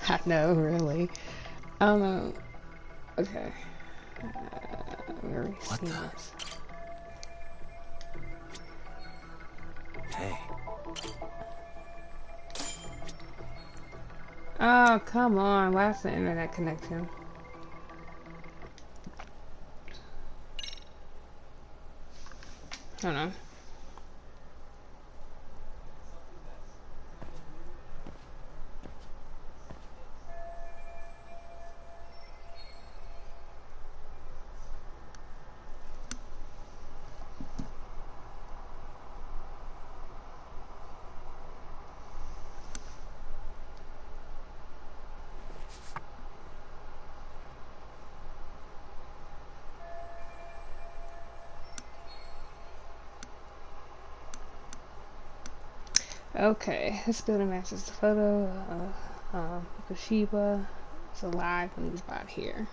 I know, really. I don't know. Okay. Where are we What seeing the? this? Hey. Oh, come on. What's the internet connection? Hold on. Okay, this building matches the photo of Fukushima. It's alive when he's about here.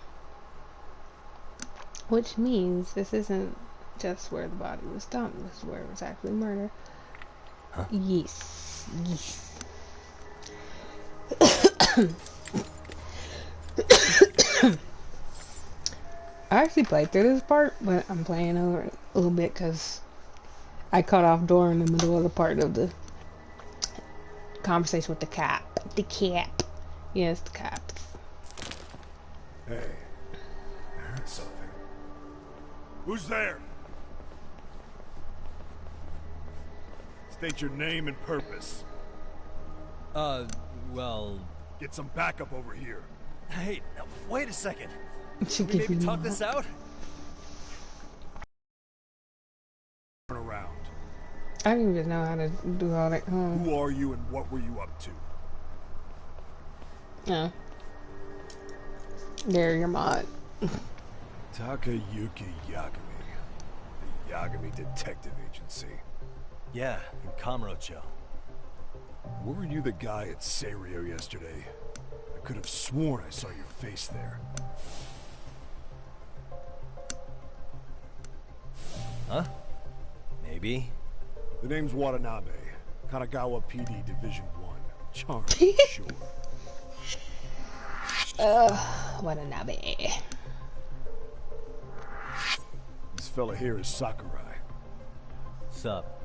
Which means this isn't just where the body was dumped, this is where it was actually murdered. Huh? Yes. I actually played through this part, but I'm playing over it a little bit because I cut off door in the middle of the part of the conversation with the cap. The cap. Yes, the cap. Hey, I heard something. Who's there? State your name and purpose. Well... Get some backup over here. Hey, now, wait a second. She Can we maybe talk this out? Turn around. I don't even know how to do all that. Who are you and what were you up to? No. There, your mod. Takayuki Yagami. The Yagami Detective Agency. Yeah, in Kamurocho. Were you the guy at Serio yesterday? I could have sworn I saw your face there. Huh? Maybe. The name's Watanabe. Kanagawa PD Division 1. Charmed, sure. Watanabe. This fella here is Sakurai. Sup?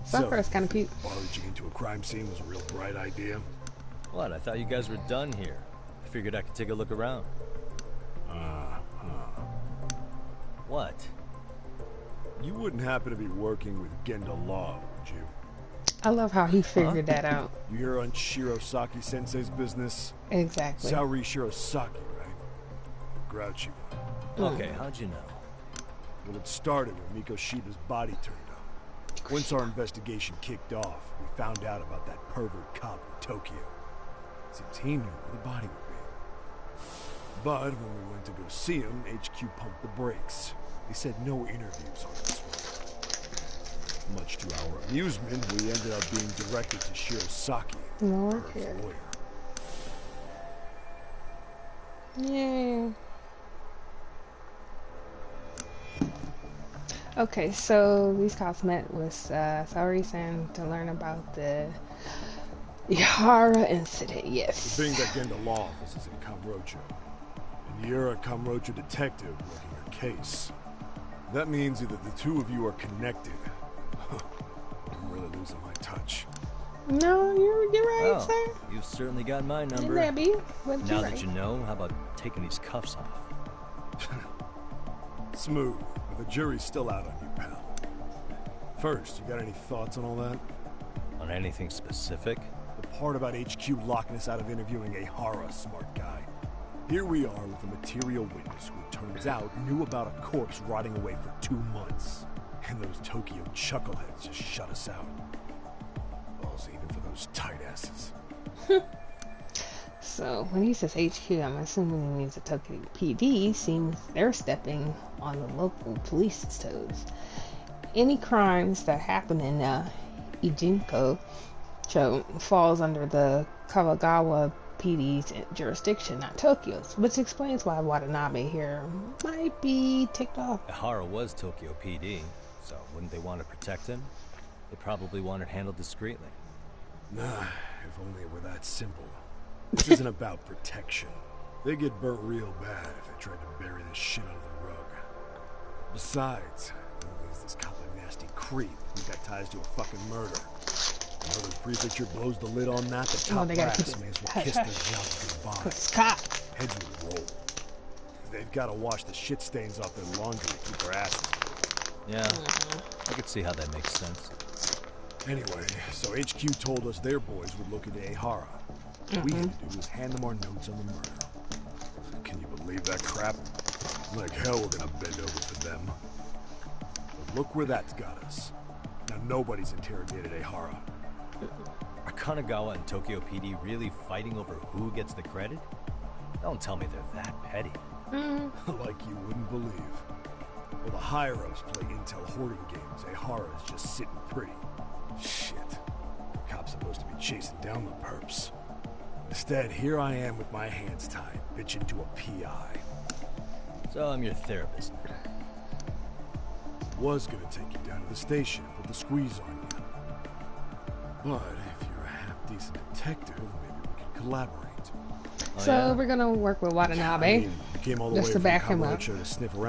Sakura's kind of cute. Barging into a crime scene was a real bright idea. What? I thought you guys were done here. I figured I could take a look around. What? You wouldn't happen to be working with Genda Law, would you? I love how he figured that out. You hear on Shirosaki Sensei's business? Exactly. Saori Shirosaki, right? Grouchy one. Okay, how'd you know? Well, it started when Miko Shiba's body turned up. Once our investigation kicked off, we found out about that pervert cop in Tokyo. Seems he knew where the body would be. But when we went to go see him, HQ pumped the brakes. They said no interviews on this one. Much to our amusement, we ended up being directed to Shirosaki, No, her okay. lawyer. Yay. Okay, so these cops met with Saori-san to learn about the Ihara incident, yes. The thing that Genda Law office is in Kamurocho. And you're a Kamurocho detective working your case. That means either the two of you are connected. I'm really losing my touch. No, you're right, Well, sir. you've certainly got my number. Maybe, but Now you're that right. you know, how about taking these cuffs off? Smooth, but the jury's still out on you, pal. First, you got any thoughts on all that? On anything specific? The part about HQ locking us out of interviewing a Hara smart guy. Here we are with a material witness who it turns out knew about a corpse rotting away for 2 months. And those Tokyo chuckleheads just shut us out. Balls even for those tight asses. So when he says HQ, I'm assuming he means the Tokyo PD. Seems they're stepping on the local police's toes. Any crimes that happen in Ijinko falls under the Kawagawa PD's jurisdiction, not Tokyo's, which explains why Watanabe here might be ticked off. Ehara was Tokyo PD, so wouldn't they want to protect him? They probably want it handled discreetly. Nah, if only it were that simple. This isn't about protection. They get burnt real bad if they tried to bury this shit under the rug. Besides, there's this cop a nasty creep who's got ties to a fucking murder. Murder prefecture blows the lid on that, the top brass may as well kiss their jobs goodbye. Heads will roll. They've got to wash the shit stains off their laundry to keep their asses. Yeah, I could see how that makes sense. Anyway, so HQ told us their boys would look into Ehara. What we had to do was hand them our notes on the murder. Can you believe that crap? Like hell we're gonna bend over for them. But look where that's got us. Now nobody's interrogated Ehara. Are Kanagawa and Tokyo PD really fighting over who gets the credit? Don't tell me they're that petty. Like you wouldn't believe. Well, the higher-ups play intel hoarding games. Ehara is just sitting pretty. Shit. The cop's supposed to be chasing down the perps. Instead, here I am with my hands tied, bitching to a PI. So I'm your therapist. Was gonna take you down to the station and put the squeeze on you. But if you're a half-decent detective, maybe we could collaborate. So we're gonna work with Watanabe just to back him up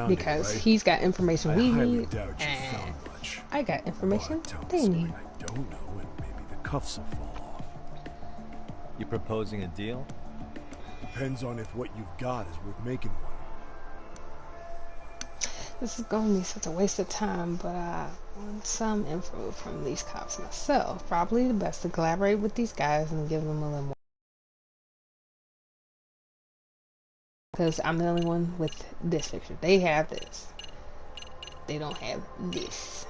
because he's got information we need, and I got information they need. I don't know, and maybe the cuffs will fall off. You proposing a deal? Depends on if what you've got is worth making one. This is going to be such a waste of time, but I want some info from these cops myself. Probably the best to collaborate with these guys and give them a little more. Because I'm the only one with this picture. They have this. They don't have this.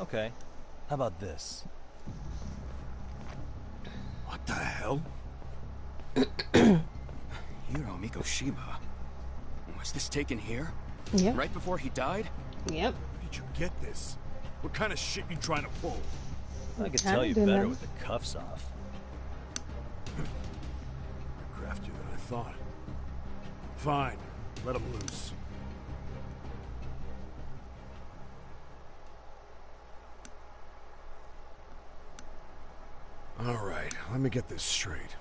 Okay. How about this? What the hell? Hiro Mikoshiba. Was this taken here? Yep. Right before he died? Yep. Where did you get this? What kind of shit you trying to pull? I could tell you better with the cuffs off. You're craftier than I thought. Fine. Let him loose. Alright, let me get this straight.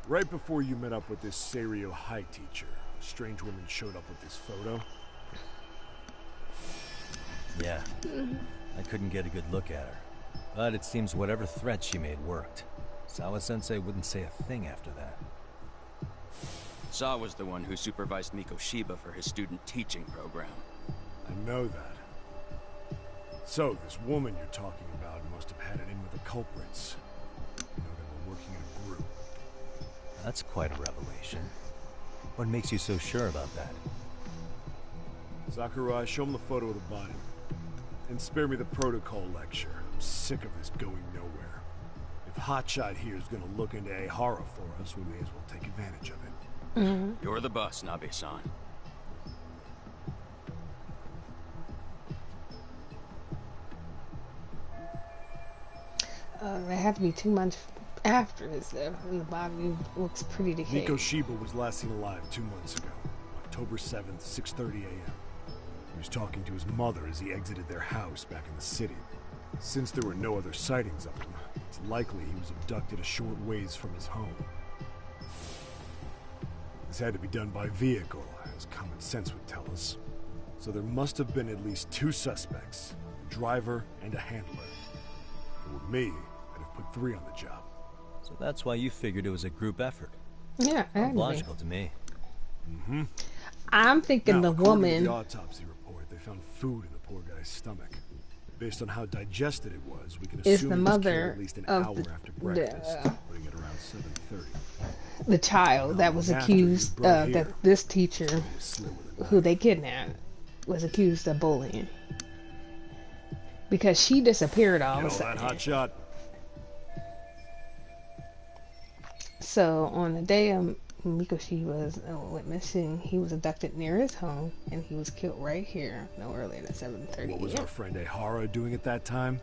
Right before you met up with this Seiryo High teacher, a strange woman showed up with this photo. Yeah. I couldn't get a good look at her. But it seems whatever threat she made worked. Sawa-sensei wouldn't say a thing after that. Saw was the one who supervised Mikoshiba for his student teaching program. I know that. So, this woman you're talking about must have had it in with the culprits. You know, they were working in a group. That's quite a revelation. What makes you so sure about that? Sakurai, show him the photo of the body. And spare me the protocol lecture. I'm sick of this going nowhere. If Hotshot here is gonna look into Ehara for us, we may as well take advantage of it. You're the boss, Nabe-san. They have to be 2 months after his death, and the body looks pretty decayed. Mikoshiba was last seen alive 2 months ago, October 7th, 6:30 a.m. He was talking to his mother as he exited their house back in the city. Since there were no other sightings of him, it's likely he was abducted a short ways from his home. This had to be done by vehicle, as common sense would tell us. So there must have been at least 2 suspects, a driver and a handler. If it were me, I'd have put 3 on the job. So that's why you figured it was a group effort. Yeah, Logical to me. Mm-hmm. I'm thinking Now, the according woman. to the autopsy report, they found food in the poor guy's stomach. Based on how digested it was, we can Is assume the he was killed mother at least an of hour the- after breakfast, putting it around 7:30. The child that was After he was accused, brought that here, this teacher, he was slit with a who knife. they kidnapped, was accused of bullying. Because she disappeared all You of a know that sudden. hot shot? So on the day Mikoshi went missing, he was abducted near his home, and he was killed right here no earlier than 7:30 What was a.m. our friend Ehara doing at that time?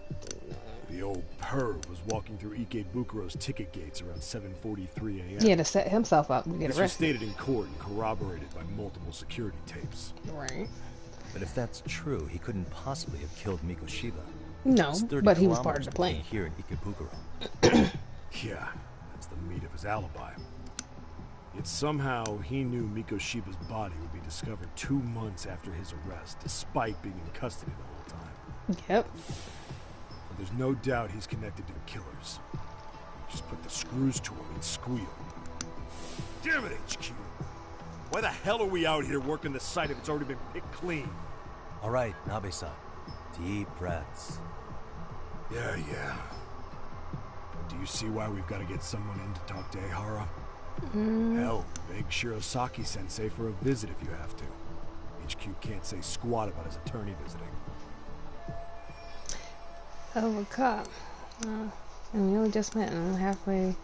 The old perv was walking through Ikebukuro's ticket gates around 7:43 a.m. He had to set himself up to get This was arrested. stated in court and corroborated by multiple security tapes. Right. But if that's true, he couldn't possibly have killed Mikoshiba. No, It's 30 but he was part of kilometers the between plan. here and Ikebukuro. Yeah, that's the meat of his alibi. Yet somehow he knew Mikoshiba's body would be discovered 2 months after his arrest, despite being in custody the whole time. Yep. But there's no doubt he's connected to the killers. Just put the screws to him and squeal. Damn it, HQ! Why the hell are we out here working the site if it's already been picked clean? All right, Nabe-san. Deep breaths. Yeah. Do you see why we've got to get someone in to talk to Ehara? Hell, beg Shirosaki-sensei for a visit if you have to. HQ can't say squat about his attorney visiting. Oh, a cop. And we only just met him halfway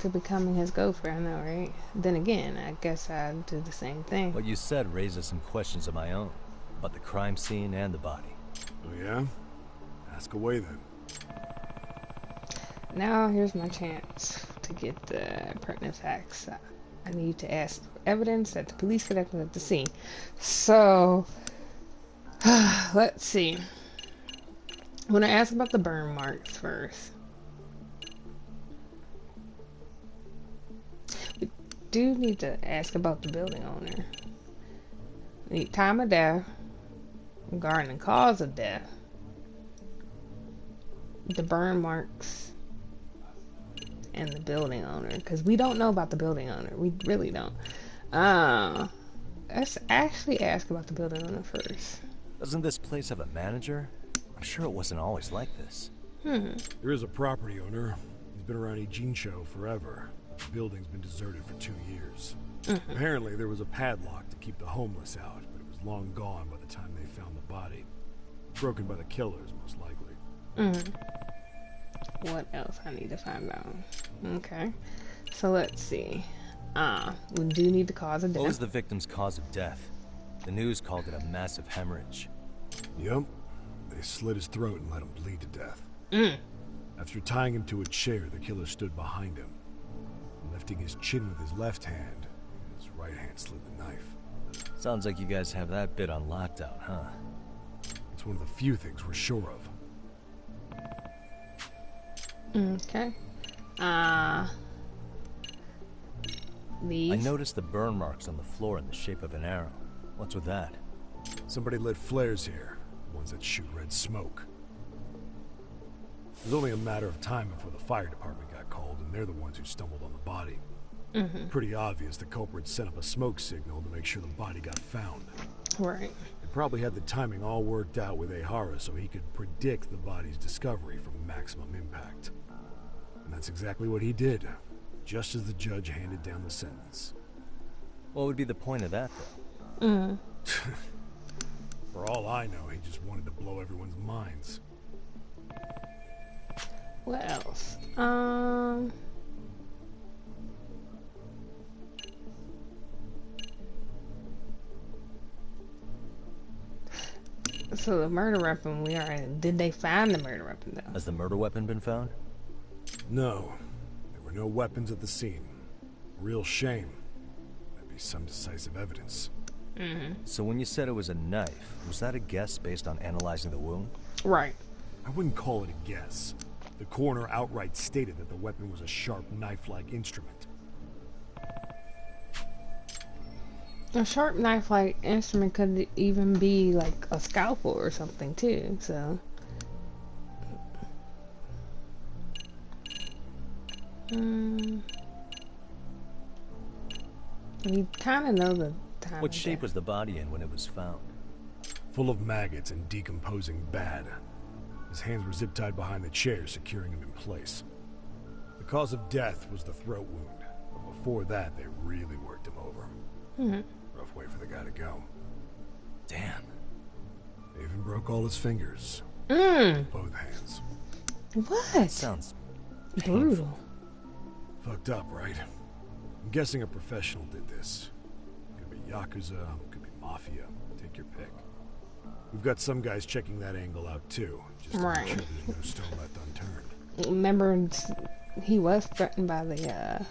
to becoming his girlfriend, though, right? Then again, I guess I'd do the same thing. What you said raises some questions of my own. About the crime scene and the body. Oh yeah? Ask away then. Now, here's my chance to get the pertinent facts. I need to ask for evidence that the police collected at the scene. So, let's see. I'm going to ask about the burn marks first. We do need to ask about the building owner. We need time of death, regarding the cause of death, the burn marks, and the building owner, because we don't know about the building owner. We really don't. Let's actually ask about the building owner first. Doesn't this place have a manager? I'm sure it wasn't always like this. There is a property owner. He's been around Ijincho forever. The building's been deserted for 2 years. Apparently there was a padlock to keep the homeless out, but it was long gone by the time they found the body. Broken by the killers, most likely. What else I need to find out? Okay. So let's see. We do need the cause of death. What was the victim's cause of death? The news called it a massive hemorrhage. Yep. They slit his throat and let him bleed to death. After tying him to a chair, the killer stood behind him. Lifting his chin with his left hand, his right hand slid the knife. Sounds like you guys have that bit on lockdown, huh? It's one of the few things we're sure of. Okay. These. I noticed the burn marks on the floor in the shape of an arrow. What's with that? Somebody lit flares here, ones that shoot red smoke. It was only a matter of time before the fire department got called, and they're the ones who stumbled on the body. Pretty obvious the culprit set up a smoke signal to make sure the body got found. Right. They probably had the timing all worked out with Ehara so he could predict the body's discovery from maximum impact. And that's exactly what he did, just as the judge handed down the sentence. What would be the point of that, though? For all I know, he just wanted to blow everyone's minds. What else? So the murder weapon, did they find the murder weapon though? Has the murder weapon been found? No, there were no weapons at the scene. Real shame. That'd be some decisive evidence. So when you said it was a knife, was that a guess based on analyzing the wound? Right. I wouldn't call it a guess. The coroner outright stated that the weapon was a sharp knife-like instrument. A sharp knife-like instrument could even be like a scalpel or something too, so. We kind of know the time. What shape was the body in when it was found? Full of maggots and decomposing bad. His hands were zip-tied behind the chair, securing him in place. The cause of death was the throat wound, but before that, they really worked him over. Rough way for the guy to go. Damn. They even broke all his fingers. Both hands. What? Sounds brutal. Fucked up, right? I'm guessing a professional did this. Could be Yakuza, could be Mafia. Take your pick. We've got some guys checking that angle out too, just to make sure there's no stone left unturned. Remember, he was threatened by the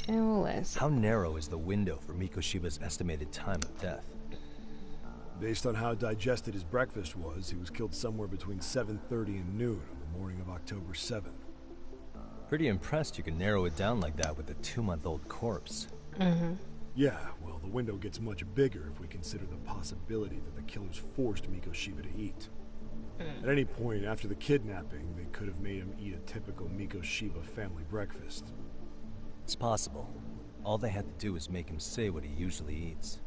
MLS. How narrow is the window for Mikoshiba's estimated time of death? Based on how digested his breakfast was, he was killed somewhere between 7:30 and noon on the morning of October 7th. Pretty impressed you can narrow it down like that with a 2-month-old corpse. Yeah, well, the window gets much bigger if we consider the possibility that the killers forced Mikoshiba to eat. At any point after the kidnapping, they could have made him eat a typical Mikoshiba family breakfast. It's possible. All they had to do was make him say what he usually eats.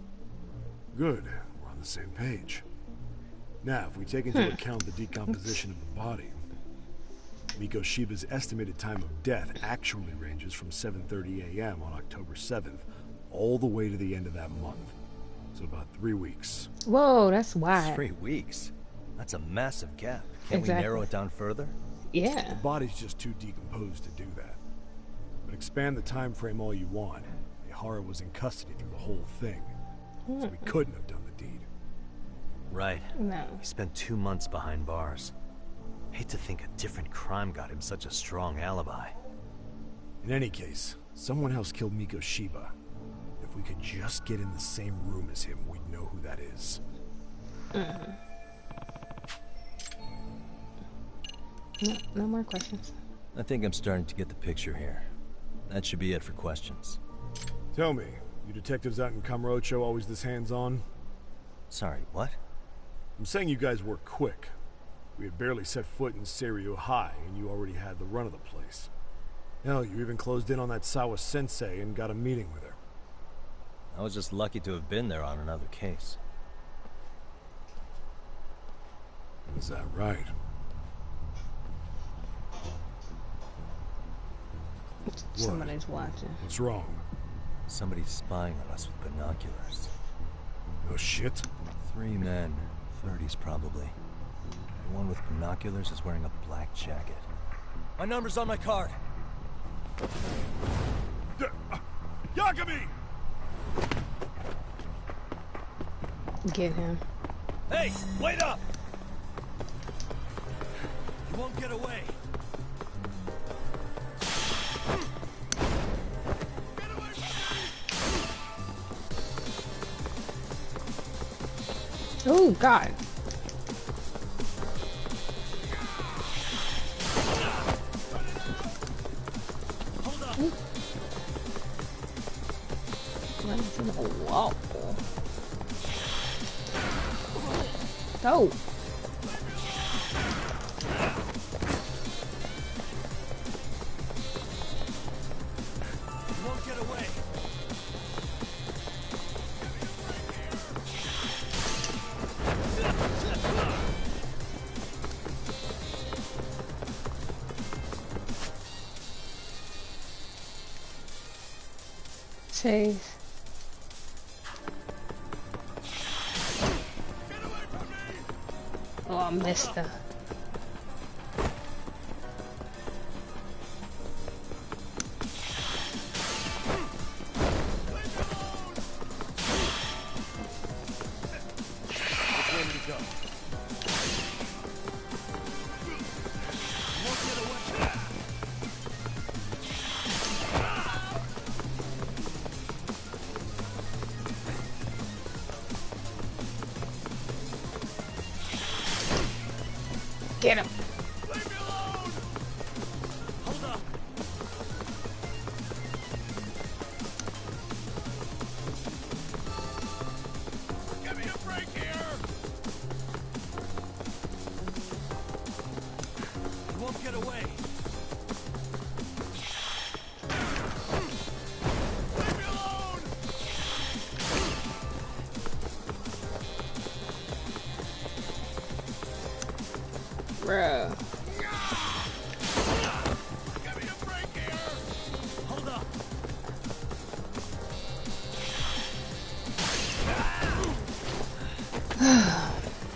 Good, we're on the same page. Now, if we take into account the decomposition of the body, Mikoshiba's estimated time of death actually ranges from 7:30 a.m. on October 7th all the way to the end of that month. So about 3 weeks. Whoa, that's wide. 3 weeks? That's a massive gap. Can't Exactly. we narrow it down further? Yeah. The body's just too decomposed to do that. But expand the time frame all you want. Ihara was in custody through the whole thing. So we couldn't have done the deed. Right. No. He spent 2 months behind bars. Hate to think a different crime got him such a strong alibi. In any case, someone else killed Mikoshiba. If we could just get in the same room as him, we'd know who that is. No more questions. I think I'm starting to get the picture here. That should be it for questions. Tell me, you detectives out in Kamurocho always this hands-on? Sorry, what? I'm saying you guys work quick. We had barely set foot in Seiryu High, and you already had the run of the place. Hell, you even closed in on that Sawa-sensei and got a meeting with her. I was just lucky to have been there on another case. Is that right? Somebody's watching. What's wrong? Somebody's spying on us with binoculars. No shit? 3 men, 30s probably. The one with binoculars is wearing a black jacket. My number's on my card! Yagami! Get him. Hey, wait up! You won't get away. Oh, God. Hold up! Run into the wall. Go. You won't get away. Chase. Oh, I missed her. Where did he go? You won't get away. Get him. Leave me alone! Hold up! Give me a break here! You won't get away. Leave me alone! Bruh. Give me a break here! Hold up!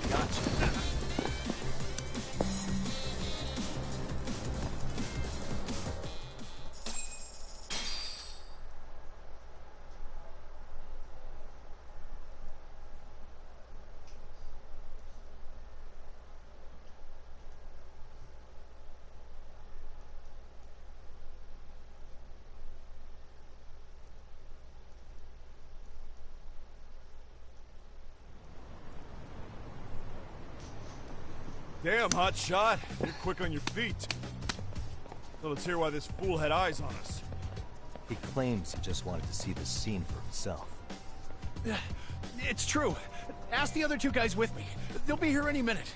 Gotcha. Damn, hot shot. You're quick on your feet. So let's hear why this fool had eyes on us. He claims he just wanted to see the scene for himself. It's true. Ask the other two guys with me. They'll be here any minute.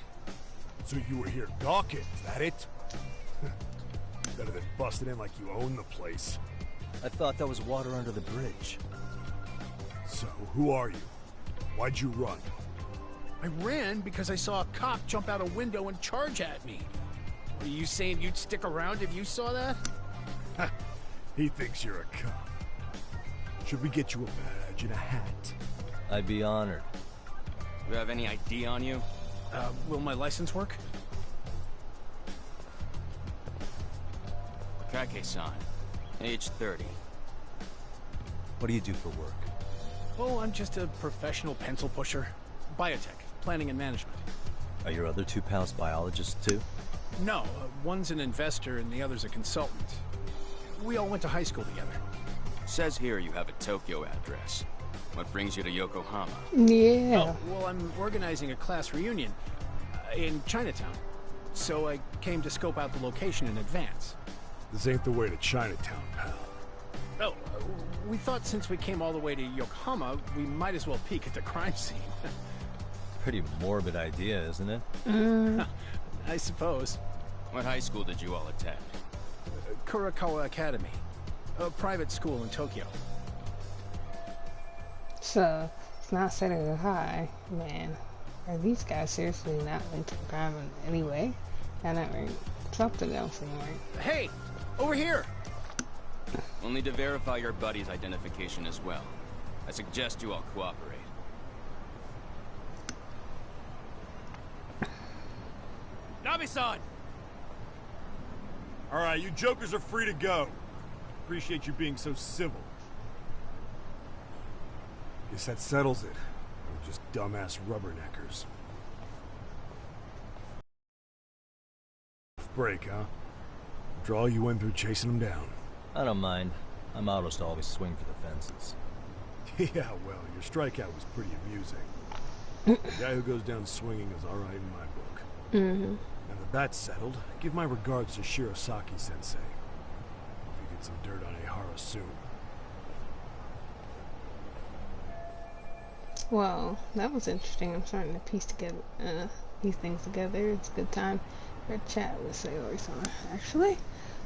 So you were here gawking, is that it? Better than busting in like you own the place. I thought that was water under the bridge. So, who are you? Why'd you run? I ran because I saw a cop jump out a window and charge at me. Are you saying you'd stick around if you saw that? He thinks you're a cop. Should we get you a badge and a hat? I'd be honored. You have any ID on you? Will my license work? Kake-san, age 30. What do you do for work? Oh, I'm just a professional pencil pusher. Biotech, planning and management. Are your other two pals biologists too? No, one's an investor and the other's a consultant. We all went to high school together. Says here you have a Tokyo address. What brings you to Yokohama? Yeah. Oh, well, I'm organizing a class reunion in Chinatown. So I came to scope out the location in advance. This ain't the way to Chinatown, pal. Oh, we thought since we came all the way to Yokohama, we might as well peek at the crime scene. Pretty morbid idea, isn't it? I suppose. What high school did you all attend? Kurakawa Academy, a private school in Tokyo. So, it's not setting hi, man. Are these guys seriously not into crime in any way? That not right. Something else ain't right. Hey, over here! We'll need to verify your buddy's identification as well. I suggest you all cooperate. Nabi-san! Alright, you jokers are free to go. Appreciate you being so civil. Guess that settles it. We're just dumbass rubberneckers. Break, huh? Draw you in through chasing them down. I don't mind. I'm autos to always swing for the fences. Yeah, well, your strikeout was pretty amusing. The guy who goes down swinging is alright in my book. Now that that's settled, give my regards to Shirosaki-sensei. We get some dirt on Ehara soon. Well, that was interesting. I'm starting to piece these things together. It's a good time for a chat with Sayori-san, actually.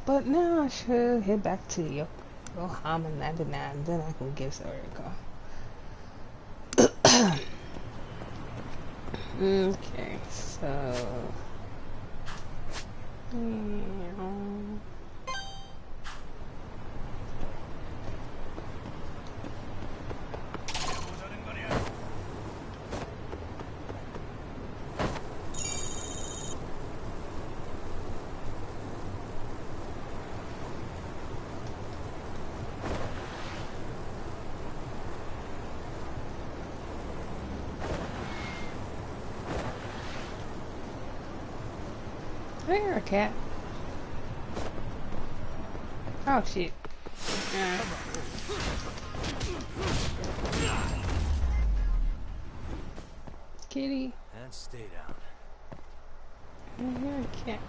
But now I should head back to Yokohama 99, then I can give Sayori a call. Okay, so... There, a cat. Oh shit. Kitty. And stay down. Oh, you're a cat.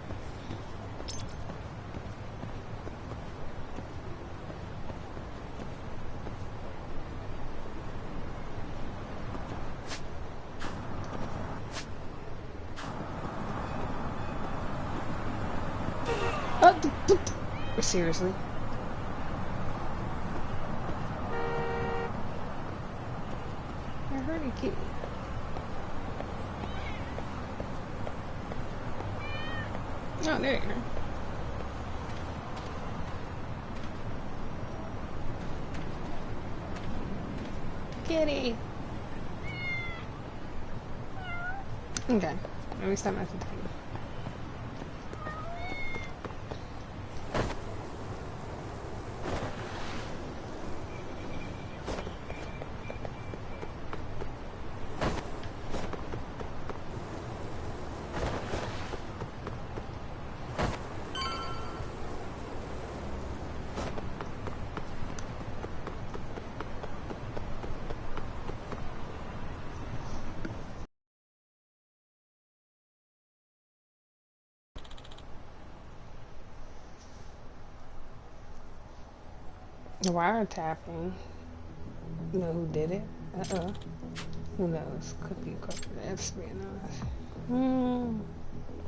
Seriously? I heard a kitty. Oh, there you are. Kitty! Okay, let me stop messing with you. The wiretapping. You know who did it? Who knows? Could be corporate espionage.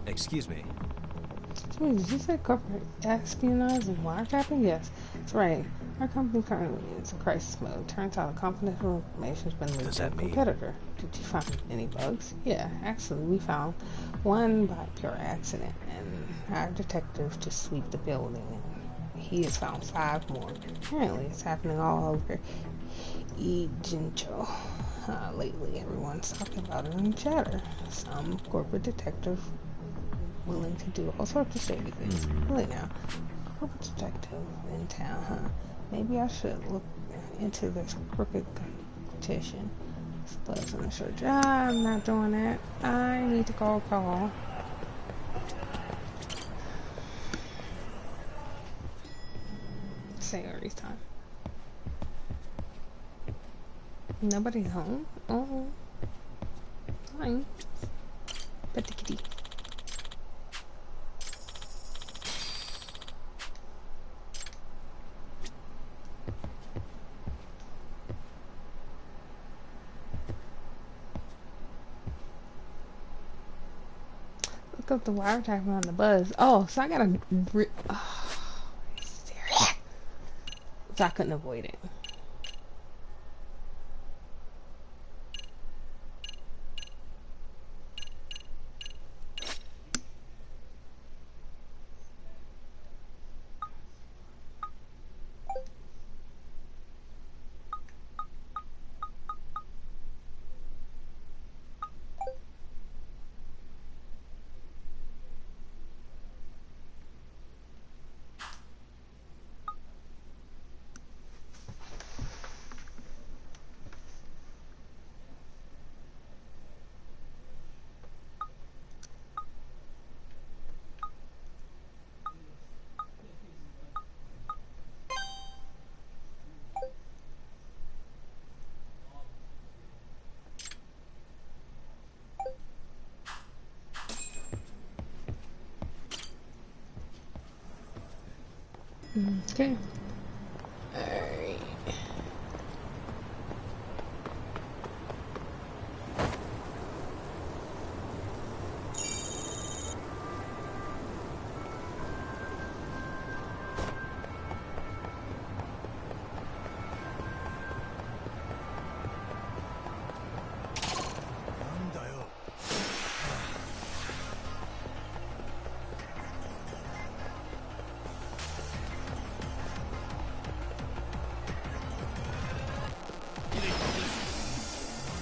Excuse me. Wait, did you say corporate espionage and wiretapping? Yes, that's right. Our company currently is in crisis mode. Turns out confidential information has been leaked to a competitor. Did you find any bugs? Yeah, actually, we found one by pure accident, and our detective just swept the building, and he has found 5 more. Apparently, it's happening all over Ejincho. Lately, everyone's talking about it in chatter. Some corporate detective willing to do all sorts of shady things. Really now, corporate detective in town, huh? Maybe I should look into this crooked competition. Suppose I'm sure. I'm not doing that. I need to call Paul. Sayori's time. Nobody's home? Oh. Fine. Pet the kitty. Look up the wiretapping on the buzz. Oh, so I gotta. Oh, so I couldn't avoid it. Okay. Alright.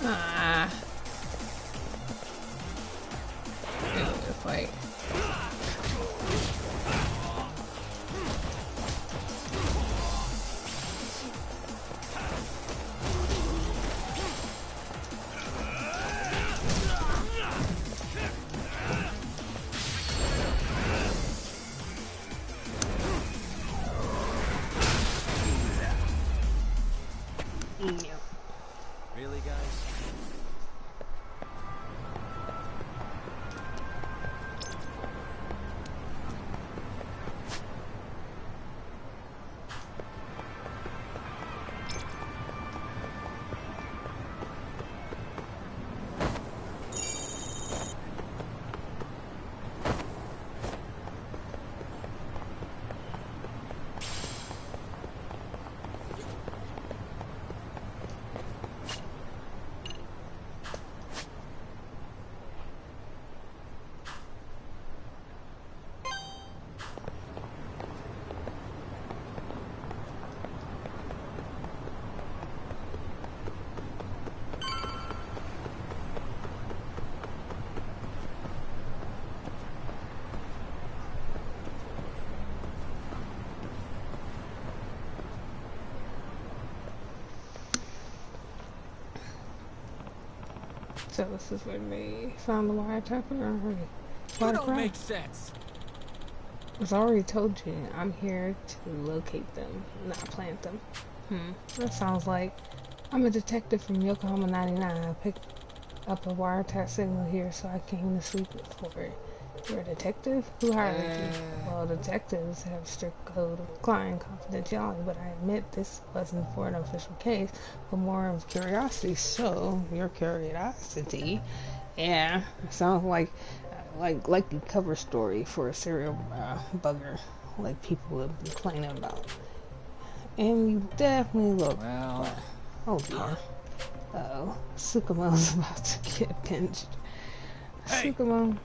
Ah. Fight. Really, guys? So this is where they found the wiretapper or That don't make sense. As I already told you, I'm here to locate them, not plant them. That sounds like I'm a detective from Yokohama 99. I picked up a wiretap signal here, so I came to sweep it for it. You're a detective? Who hired you? Well, detectives have strict code of client confidentiality, but I admit this wasn't for an official case, but more of curiosity. So, your curiosity, yeah, sounds like the cover story for a serial bugger, like people have been complaining about. And you definitely look. Well, oh dear. Uh-oh, Sukumo's about to get pinched. hey, Sukumo.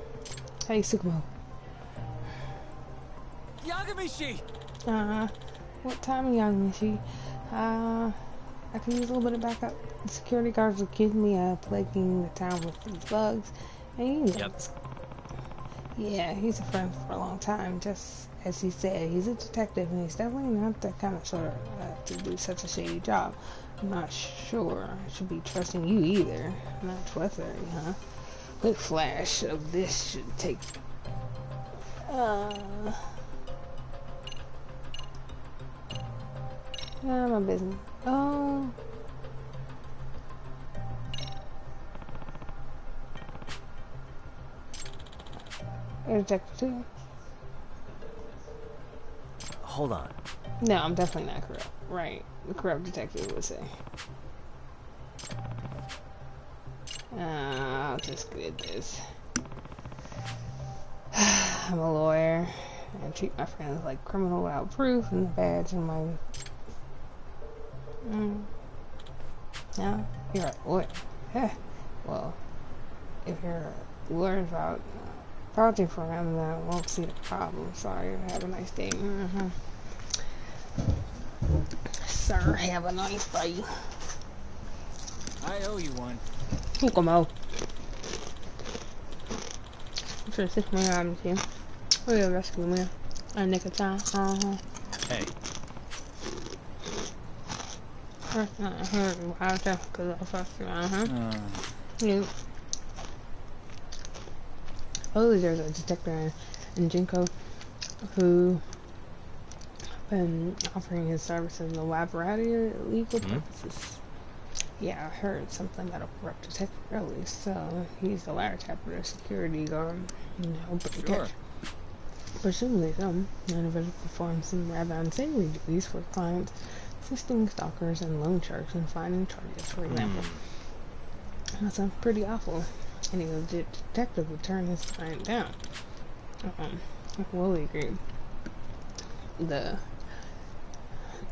Hey, Sukumo. Yagamishi! What time, young Mishi? I could use a little bit of backup. The security guards accused me of plaguing the town with these bugs. And you know Yep. this. Yeah, he's a friend for a long time. Just as he said, he's a detective, and he's definitely not the kind of sort to do such a shady job. I'm not sure I should be trusting you either. Not trustworthy, huh? Quick flash of this should take. My business. Oh. Detective too. Hold on. No, I'm definitely not corrupt. Right. The corrupt detective would say. I'll just get this. I'm a lawyer. I treat my friends like criminal without proof and the badge in my... No, you're a lawyer. Well, if you're a lawyer about vouching for him, then I won't see the problem. Sorry, have a nice day. Sir, have a nice day. I owe you one. Kokomo. For 6 million items here. Oh yeah, rescue me. A nick of time. Hey. Because I fucked you. You. Oh, there's a detective in Jinko who been offering his services in the lab for legal purposes. Yeah, I heard something about a corrupt detective early, so he's the latter chapter of security guard. Sure. Presumably some individual performs some rather unsavory duties for clients, assisting stalkers and loan sharks in finding targets, for example. That sounds pretty awful. Any legit detective would turn his client down. Willie agreed. The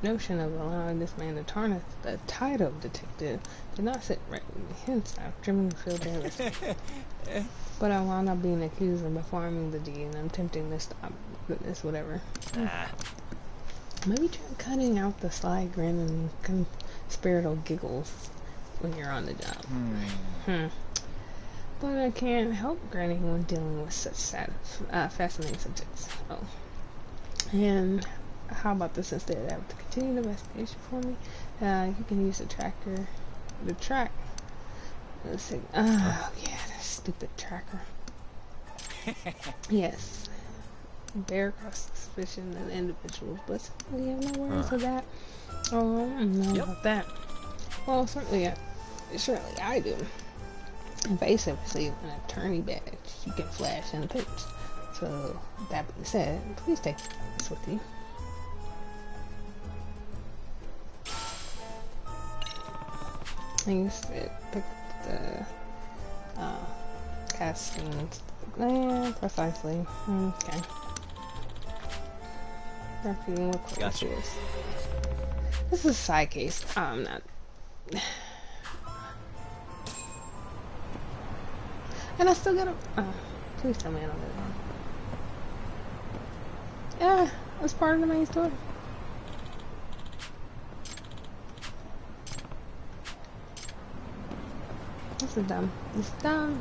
notion of allowing this man to tarnish the title of detective did not sit right with me, hence I trimming Phil Davis. But I wound up being accused of performing the deed, and I'm tempting to stop. Goodness, whatever. Maybe try cutting out the sly grin and conspiratorial giggles when you're on the job. But I can't help grinning when dealing with such fascinating subjects. Oh. And how about this instead? To continue the investigation for me, you can use the track. Let's see. Oh, yeah, that stupid tracker. Yes. Bear across suspicion of individuals, but we have no worries of that. Oh, I don't know about that. Well, certainly I do. And basically, an attorney badge you can flash in the pinch. So, that being said, please take this with you. I used to pick up the casting. Yeah, precisely. Okay. Repeating what class it is. This is a side case. I'm not. And I still gotta. Please tell me I don't get it wrong. Yeah, that's part of the main story. This is dumb. It's dumb.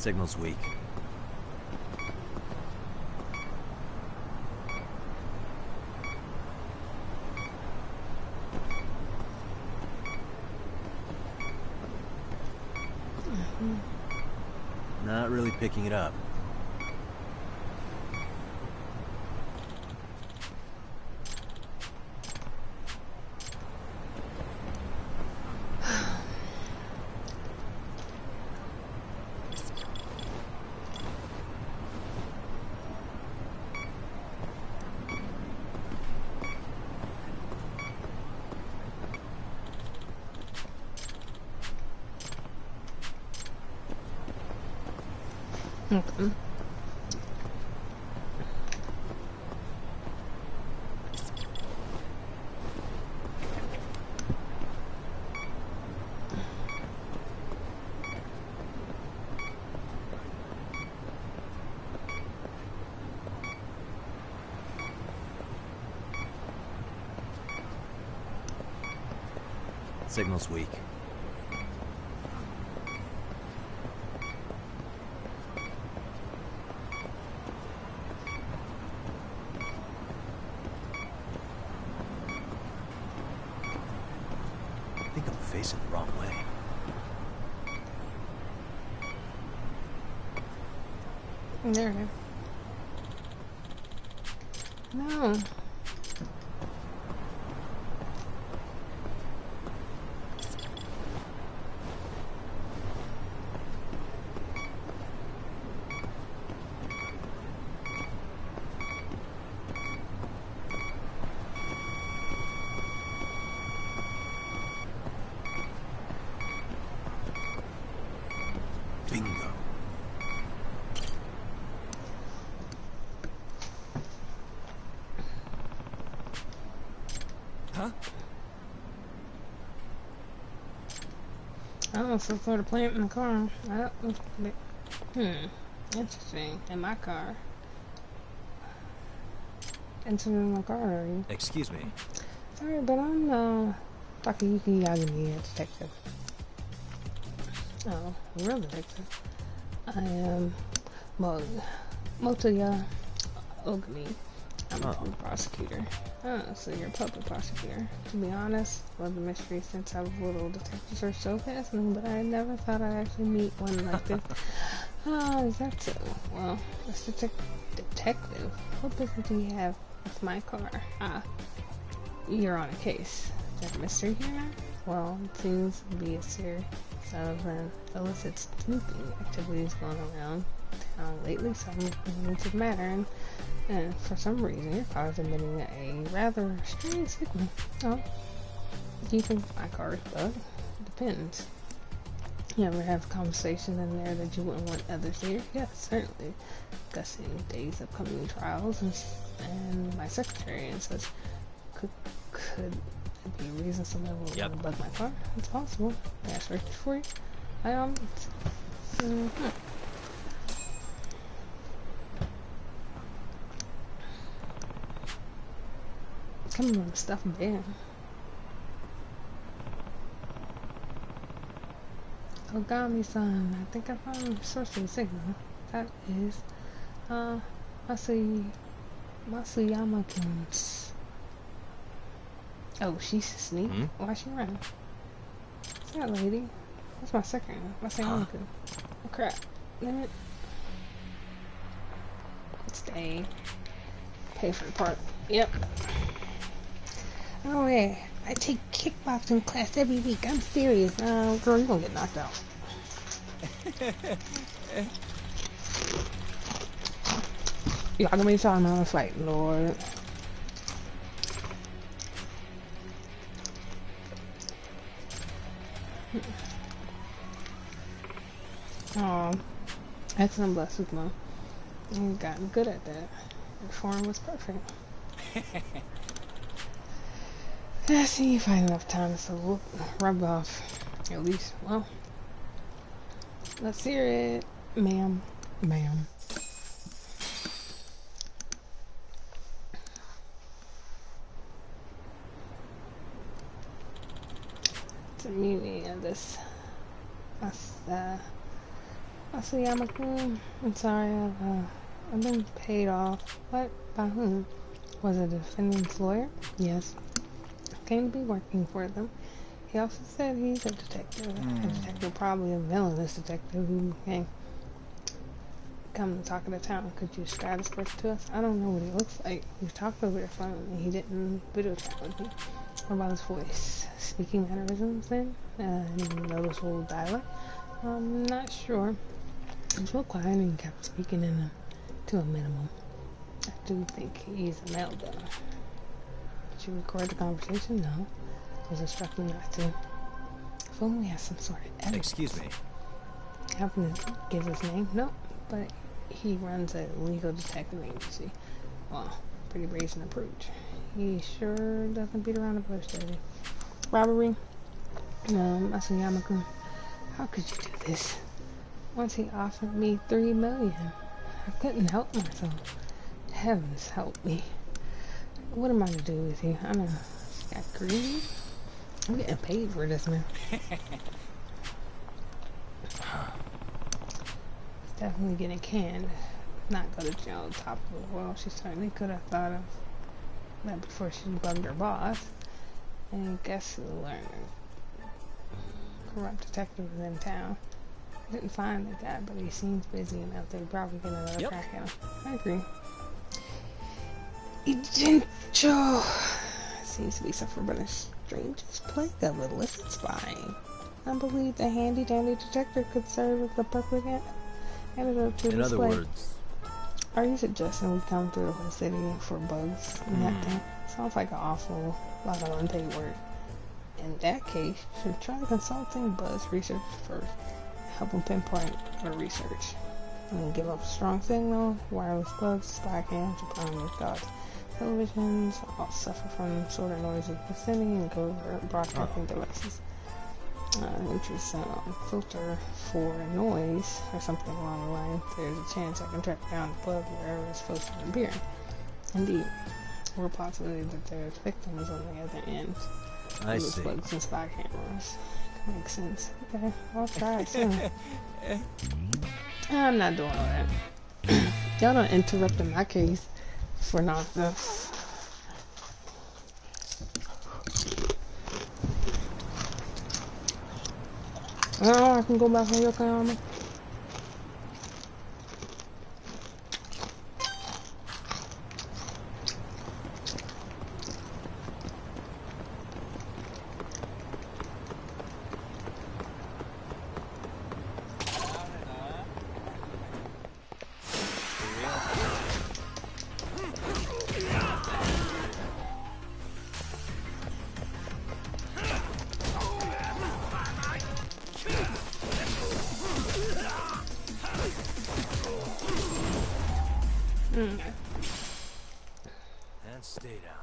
Signal's weak. Not really picking it up. Okay. Signal's weak. I think I'm facing the wrong way. There. No. Bingo. Huh? Oh, some sort of plant in the car. Interesting. In my car. Entering in my car, are you? Excuse me. Sorry, but I'm, Takayuki Yagami, a detective. Oh, a real detective. I am Motoya Ogami. I'm a prosecutor. Oh, so you're a public prosecutor. To be honest, love the mystery since I was little. Detectives are so fascinating, but I never thought I'd actually meet one like this. Oh, is that so? Well, as a detective, what business do you have with my car? Ah, you're on a case. Is that a mystery here now? Well, it seems to be a series of illicit snooping activities going around town lately, so I'm looking into the matter, and for some reason your car is emitting a rather strange signal. Oh, do you think my car is bugged? It depends. You ever have a conversation in there that you wouldn't want others to hear? Yes, certainly. Discussing days of coming trials and my secretary and such. Could it be a reason someone would want to bug my car? It's possible. May I search it for you? Coming from stuff bad. Ogami-san, I think I found a source of the signal. That is, Masuyama-kun's. Oh, she's a sneak? Why she running? What's that lady? That's my second. Masuyama-kun. Oh crap. Damn it. Stay. Pay for the part. Yep. Oh yeah. I take kickboxing class every week. I'm serious. Girl, you're gonna get knocked out. Y'all gonna be talking about a fight, Lord. Oh, excellent blessings, Mom. You've gotten good at that. Your form was perfect. I see you find enough time to rub off. At least, well, let's hear it, ma'am. Ma'am. It's a meaning of this. Asuyama-kun, I'm sorry, I've been paid off. What? By whom? Was it a defendant's lawyer? Yes. Came to be working for them. He also said he's a detective. A detective, probably a villainous detective who came come to talk to the town. Could you describe this person to us? I don't know what he looks like. We talked over the phone and he didn't video chat with me. What about his voice? Speaking mannerisms then? Any noticeable dialect? I'm not sure. He was real quiet and he kept speaking to a minimum. I do think he's a male though. Did you record the conversation? No. I was instructed not to. If only we had some sort of evidence. Excuse me. Happen to give his name? No, but he runs a legal detective agency. Well, pretty brazen approach. He sure doesn't beat around the bush, does he? Robbery? Asuyama-kun, how could you do this? Once he offered me $3 million. I couldn't help myself. Heavens help me. What am I to do with you? I don't know. Got greedy? I'm getting paid for this, man. Definitely getting canned. Not go to jail on top of the world. She certainly could have thought of that before she bugged her boss. And guess who learned? Corrupt detective was in town. Didn't find the guy, but he seems busy enough. They probably get another crack at him. I agree. Ijincho seems to be suffering from the strangest plague of illicit spying. I believe the handy-dandy detector could serve as the perfect antidote to this plague. In other words, are you suggesting we come through the whole city for bugs and that thing? Sounds like an awful lot of unpaid work. In that case, you should try consulting buzz research first. Help them pinpoint their research. And give up a strong signal, wireless gloves, spy cams, autonomous dogs. Televisions all suffer from sort of noisy vicinity and covert broadcasting devices. Filter for noise or something along the line. There's a chance I can track down the plug wherever it's supposed to appear. Indeed, or a possibility that there's victims on the other end. I see. Bugs and spy cameras. Makes sense. Okay, I'll try it soon. I'm not doing all that. Y'all don't interrupt in my case for nonsense. Oh, I can go back on your camera. And stay down.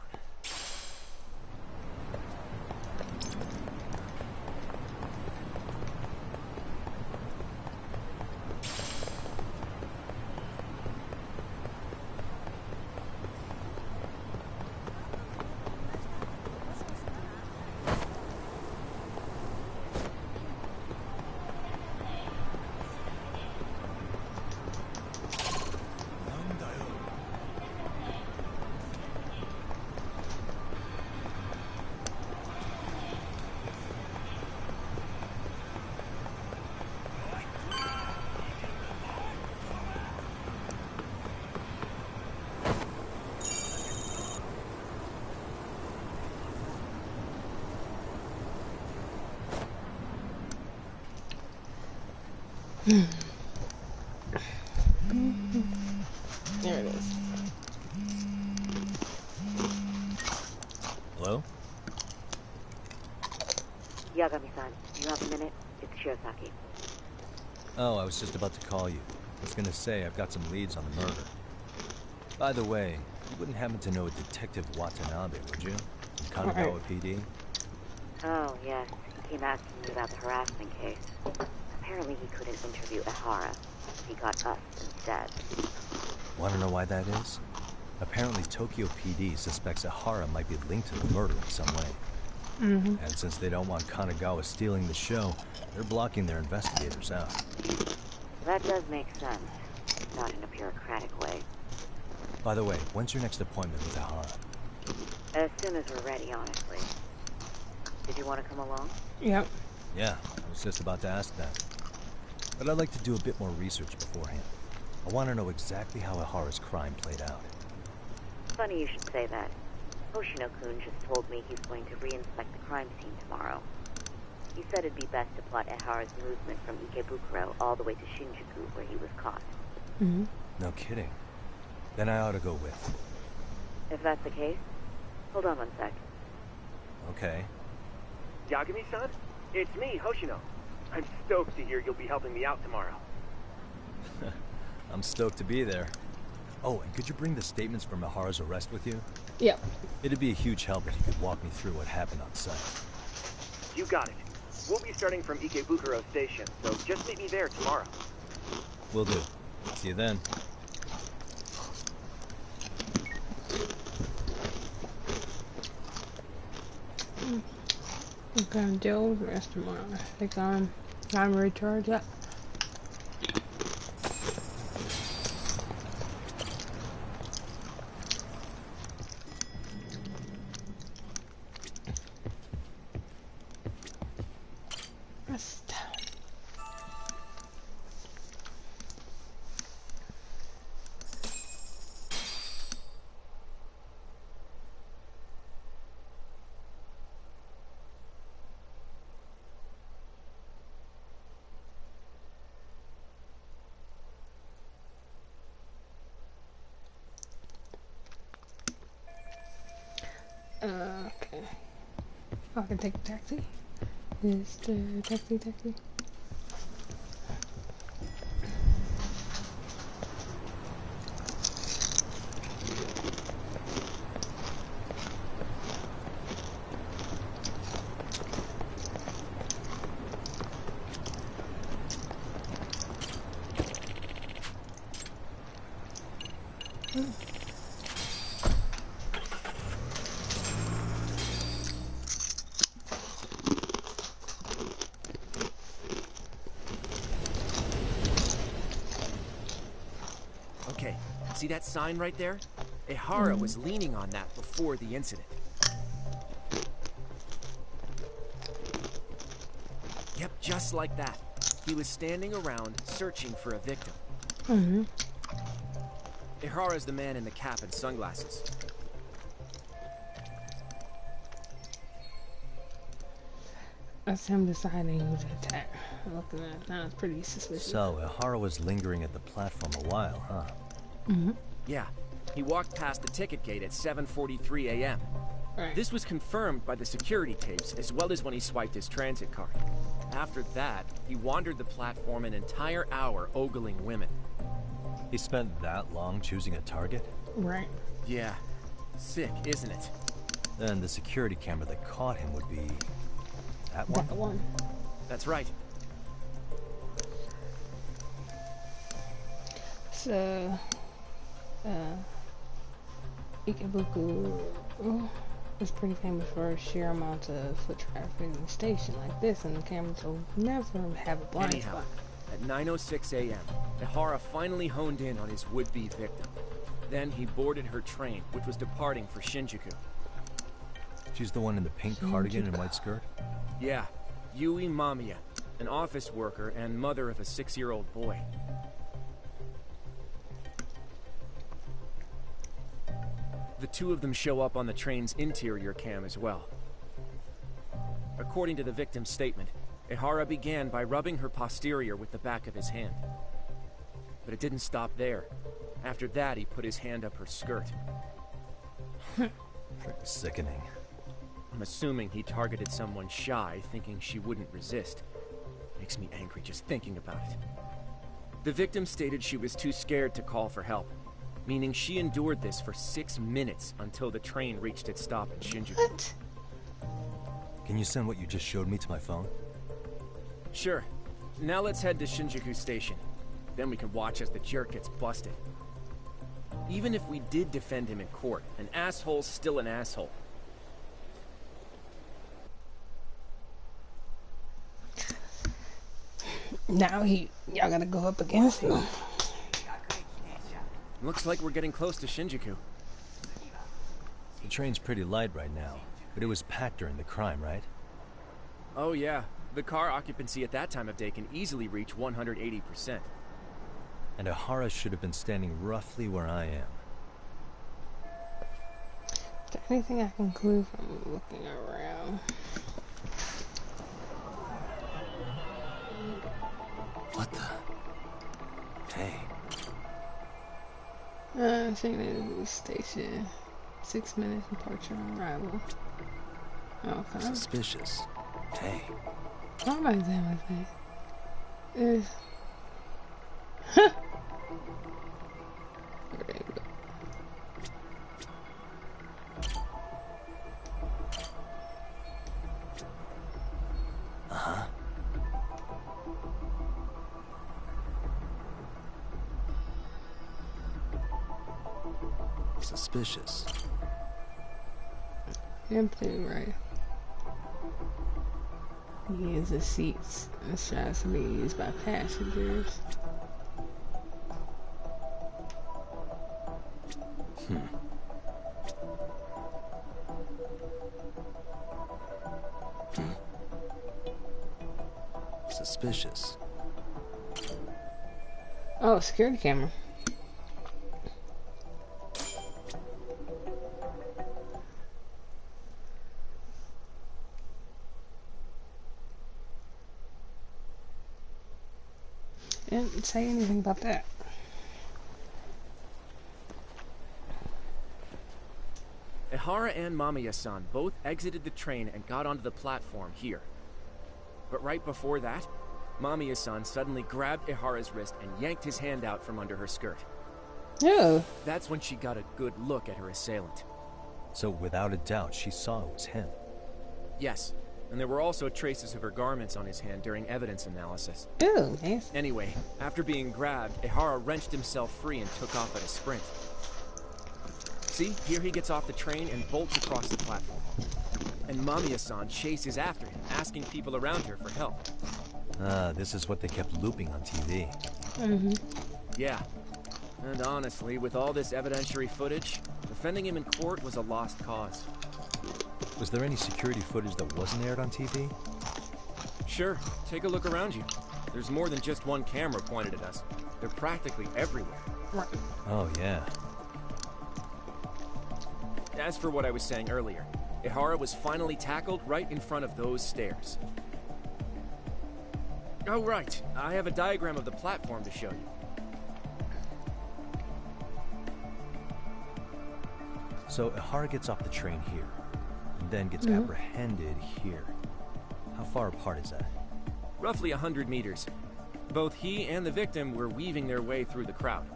There it is. Hello? Yagami-san, do you have a minute? It's Shiosaki. Oh, I was just about to call you. I was gonna say, I've got some leads on the murder. By the way, you wouldn't happen to know a Detective Watanabe, would you? From Kanagawa PD? Oh, yes. He came asking me about the harassment case. Apparently he couldn't interview Ihara. He got us instead. Wanna know why that is? Apparently Tokyo PD suspects Ihara might be linked to the murder in some way. And since they don't want Kanagawa stealing the show, they're blocking their investigators out. That does make sense. Not in a bureaucratic way. By the way, when's your next appointment with Ahara? As soon as we're ready, honestly. Did you want to come along? Yep. Yeah, I was just about to ask that. But I'd like to do a bit more research beforehand. I want to know exactly how Ahara's crime played out. Funny you should say that. Hoshino-kun just told me he's going to reinspect the crime scene tomorrow. He said it'd be best to plot Ehara's movement from Ikebukuro all the way to Shinjuku, where he was caught. Mm-hmm. No kidding. Then I ought to go with. If that's the case, hold on one sec. Okay. Yagami-san? It's me, Hoshino. I'm stoked to hear you'll be helping me out tomorrow. I'm stoked to be there. Oh, and could you bring the statements from Ahara's arrest with you? Yep. It'd be a huge help if you could walk me through what happened on site. You got it. We'll be starting from Ikebukuro Station, so just meet me there tomorrow. Will do. See you then. I'm gonna deal with the rest tomorrow. I think I'm time to recharge up. Rest. Okay. I can take a taxi. Mr. Taxi. Okay, see that sign right there? Ehara was leaning on that before the incident. Yep, just like that. He was standing around searching for a victim. Mm-hmm. Ehara's the man in the cap and sunglasses. That's him deciding who to attack. Looking at it now, it's pretty suspicious. So, Ehara was lingering at the platform a while, huh? Mm-hmm. Yeah, he walked past the ticket gate at 7:43 a.m. Right. This was confirmed by the security tapes as well as when he swiped his transit card. After that, he wandered the platform an entire hour ogling women. He spent that long choosing a target? Right. Yeah, sick, isn't it? Then the security camera that caught him would be... that one? That one. That's right. So, Ikebukuro is pretty famous for a sheer amount of foot traffic in a station like this, and the cameras will never have a blind Anyhow, spot. at 9:06 a.m., Ehara finally honed in on his would-be victim. Then he boarded her train, which was departing for Shinjuku. She's the one in the pink cardigan and white skirt? Yeah, Yui Mamiya, an office worker and mother of a 6-year-old boy. The two of them show up on the train's interior cam as well. According to the victim's statement, Ehara began by rubbing her posterior with the back of his hand. But it didn't stop there. After that, he put his hand up her skirt. Pretty sickening. I'm assuming he targeted someone shy, thinking she wouldn't resist. Makes me angry just thinking about it. The victim stated she was too scared to call for help, meaning she endured this for 6 minutes until the train reached its stop in Shinjuku. What? Can you send what you just showed me to my phone? Sure. Now let's head to Shinjuku Station. Then we can watch as the jerk gets busted. Even if we did defend him in court, an asshole's still an asshole. Now y'all gotta go up against him. Looks like we're getting close to Shinjuku. The train's pretty light right now, but it was packed during the crime, right? Oh yeah, the car occupancy at that time of day can easily reach 180%. And Ihara should have been standing roughly where I am. Is there anything I can clue from looking around? What the? Hey. Checking into the station. 6 minutes departure on arrival. Okay. Suspicious. Hey. Why am I doing this? There you go. Uh-huh. Suspicious. Empty, right? Use the seats and straps to be used by passengers. Suspicious. Oh, security camera. Didn't say anything about that. Ihara and Mamiya-san both exited the train and got onto the platform here. But right before that, Mamiya-san suddenly grabbed Ihara's wrist and yanked his hand out from under her skirt. Oh. That's when she got a good look at her assailant. So without a doubt, she saw it was him. Yes, and there were also traces of her garments on his hand during evidence analysis. Ooh, nice. Anyway, after being grabbed, Ihara wrenched himself free and took off at a sprint. See, here he gets off the train and bolts across the platform. And Mamiya-san chases after him, asking people around her for help. Ah, this is what they kept looping on TV. Mm-hmm. Yeah. And honestly, with all this evidentiary footage, defending him in court was a lost cause. Was there any security footage that wasn't aired on TV? Sure, take a look around you. There's more than just one camera pointed at us. They're practically everywhere. Oh, yeah. As for what I was saying earlier, Ihara was finally tackled right in front of those stairs. Oh, right. I have a diagram of the platform to show you. So Ihara gets off the train here, and then gets apprehended here. How far apart is that? Roughly 100 meters. Both he and the victim were weaving their way through the crowd.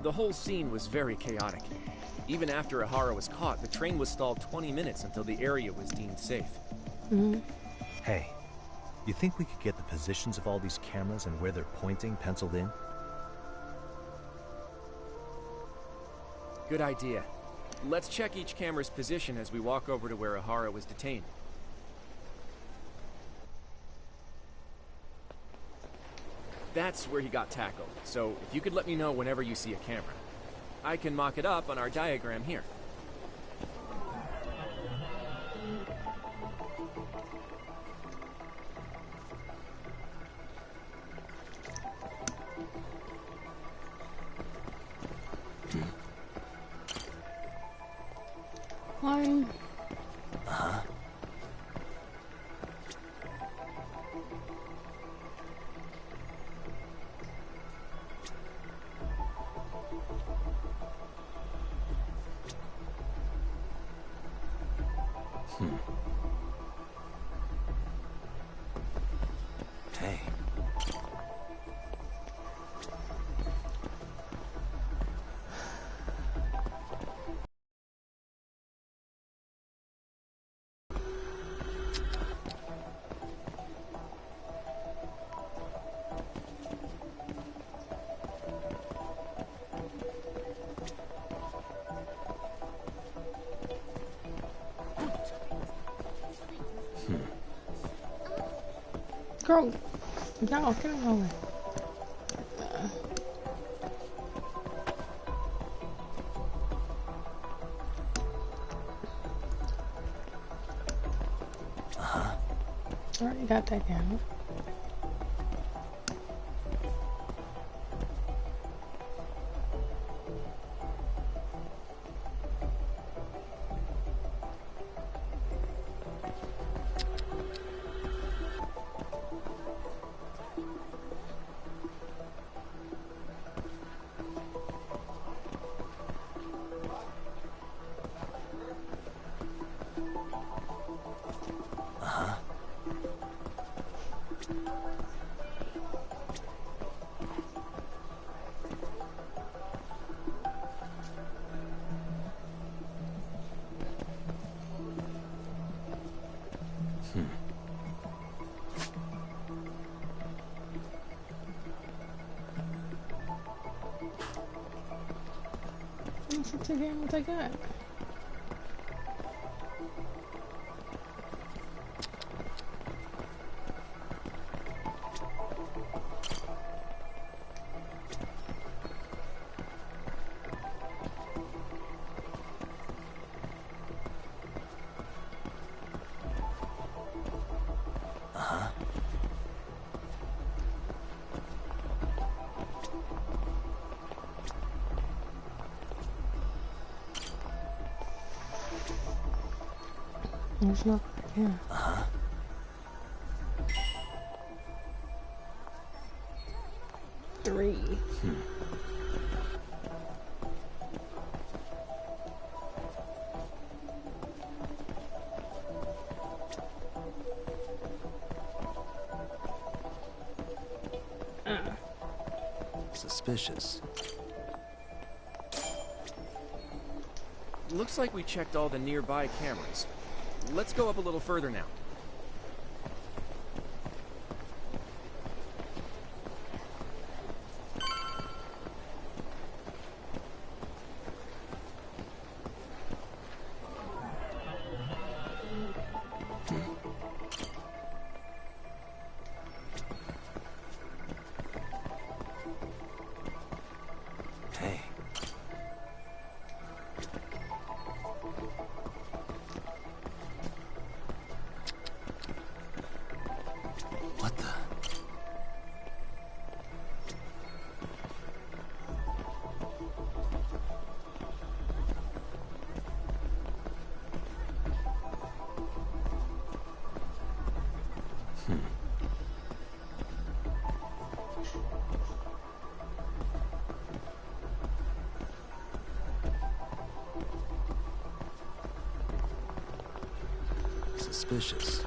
The whole scene was very chaotic. Even after Ihara was caught, the train was stalled 20 minutes until the area was deemed safe. Hey, you think we could get the positions of all these cameras and where they're pointing penciled in? Good idea. Let's check each camera's position as we walk over to where Ihara was detained. That's where he got tackled, so if you could let me know whenever you see a camera. I can mock it up on our diagram here. One. Hey. Girl, No, get him away. Already got that down. What's again what I got? There's no, yeah. Three. Suspicious. Looks like we checked all the nearby cameras. Let's go up a little further now. Hey. What the? Suspicious.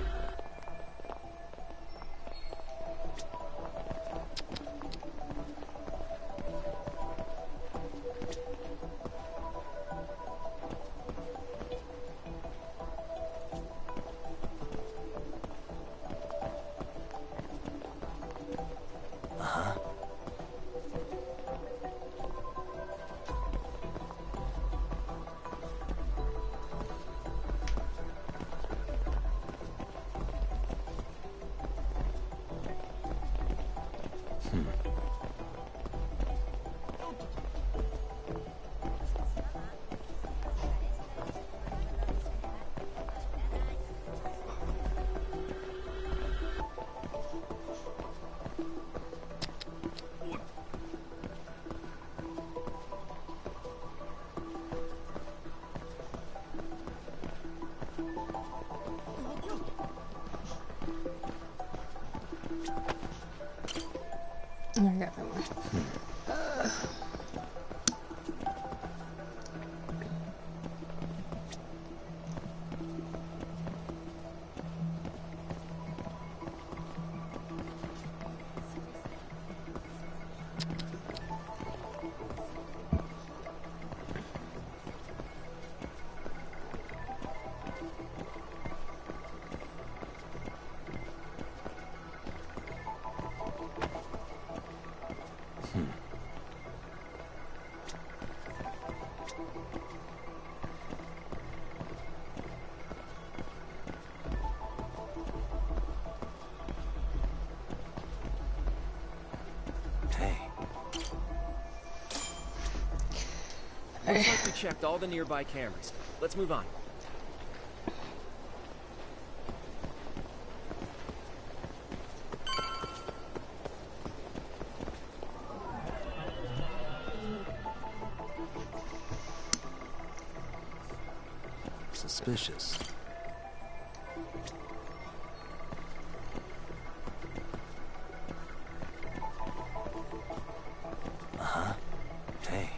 I got that one. Hmm. Looks like we checked all the nearby cameras. Let's move on. Suspicious. Uh-huh. Hey.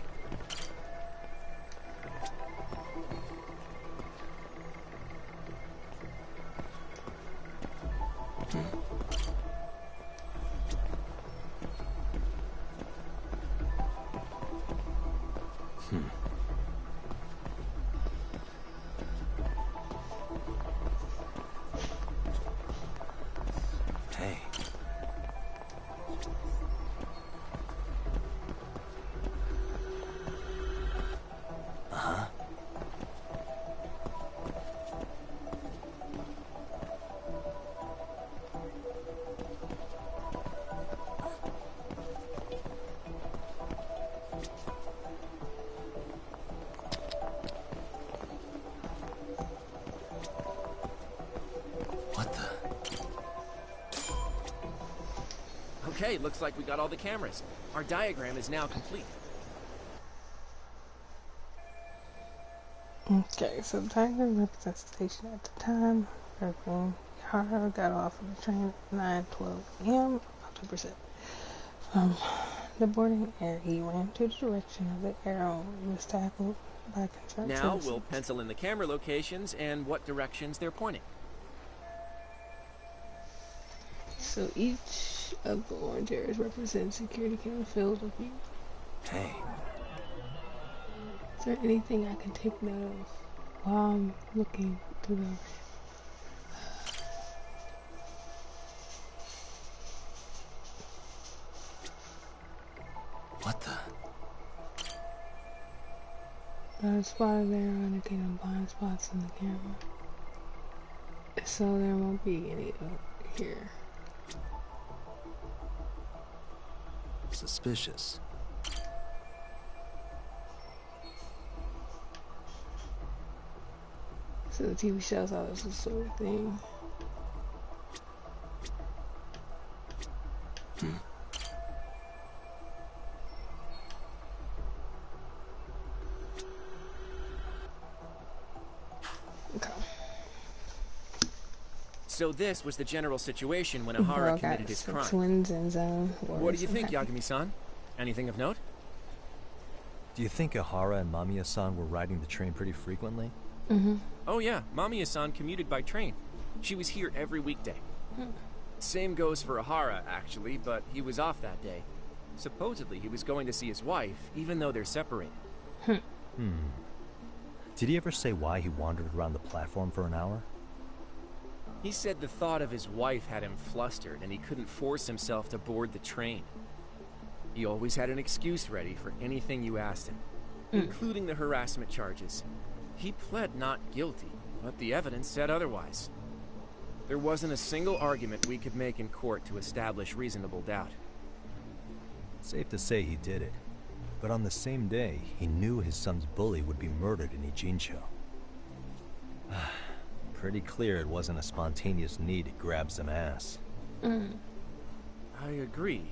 Hey. Uh-huh. What the? Okay, looks like we got all the cameras. Our diagram is now complete. Okay, so the diagram represents the station at the time. Everything. Hara got off of the train at 9:12 a.m. October 7th. From the boarding area, he ran to the direction of the arrow and was tackled by concerned Now citizens. we'll pencil in the camera locations and what directions they're pointing. So each of the orange areas represents security camera field of view. Hey. Is there anything I can take note of while I'm looking through those? What the? Got a spot there indicating blind spots in the camera. So there won't be any here. Suspicious. So the TV shows how this sort of thing. Okay. So this was the general situation when Ahara Bro, committed got his some crime. twins in zone. What do you think, Yagami-san? Anything of note? Do you think Ahara and Mamiya-san were riding the train pretty frequently? Oh yeah, Mamiya-san commuted by train. She was here every weekday. Same goes for Ahara, actually, but he was off that day. Supposedly, he was going to see his wife, even though they're separated. Did he ever say why he wandered around the platform for an hour? He said the thought of his wife had him flustered, and he couldn't force himself to board the train. He always had an excuse ready for anything you asked him, including the harassment charges. He pled not guilty, but the evidence said otherwise. There wasn't a single argument we could make in court to establish reasonable doubt. Safe to say he did it. But on the same day, he knew his son's bully would be murdered in Ijincho. Pretty clear it wasn't a spontaneous need to grab some ass. I agree.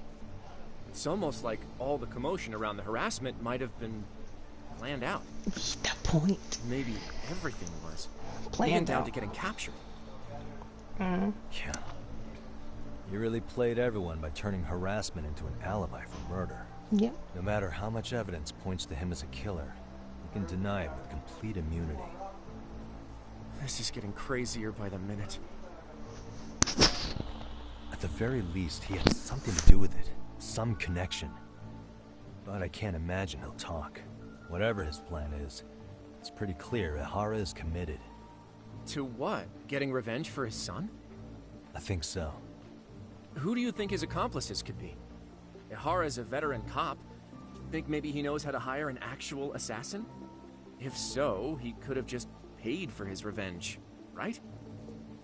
It's almost like all the commotion around the harassment might have been planned out. That point. Maybe everything was. Planned Even down out. to getting captured. Yeah. You really played everyone by turning harassment into an alibi for murder. Yep. No matter how much evidence points to him as a killer, you can deny it with complete immunity. This is getting crazier by the minute. At the very least, he had something to do with it. Some connection. But I can't imagine he'll talk. Whatever his plan is, it's pretty clear Ihara is committed. To what? Getting revenge for his son? I think so. Who do you think his accomplices could be? Ihara's a veteran cop. Think maybe he knows how to hire an actual assassin? If so, he could have just paid for his revenge, right?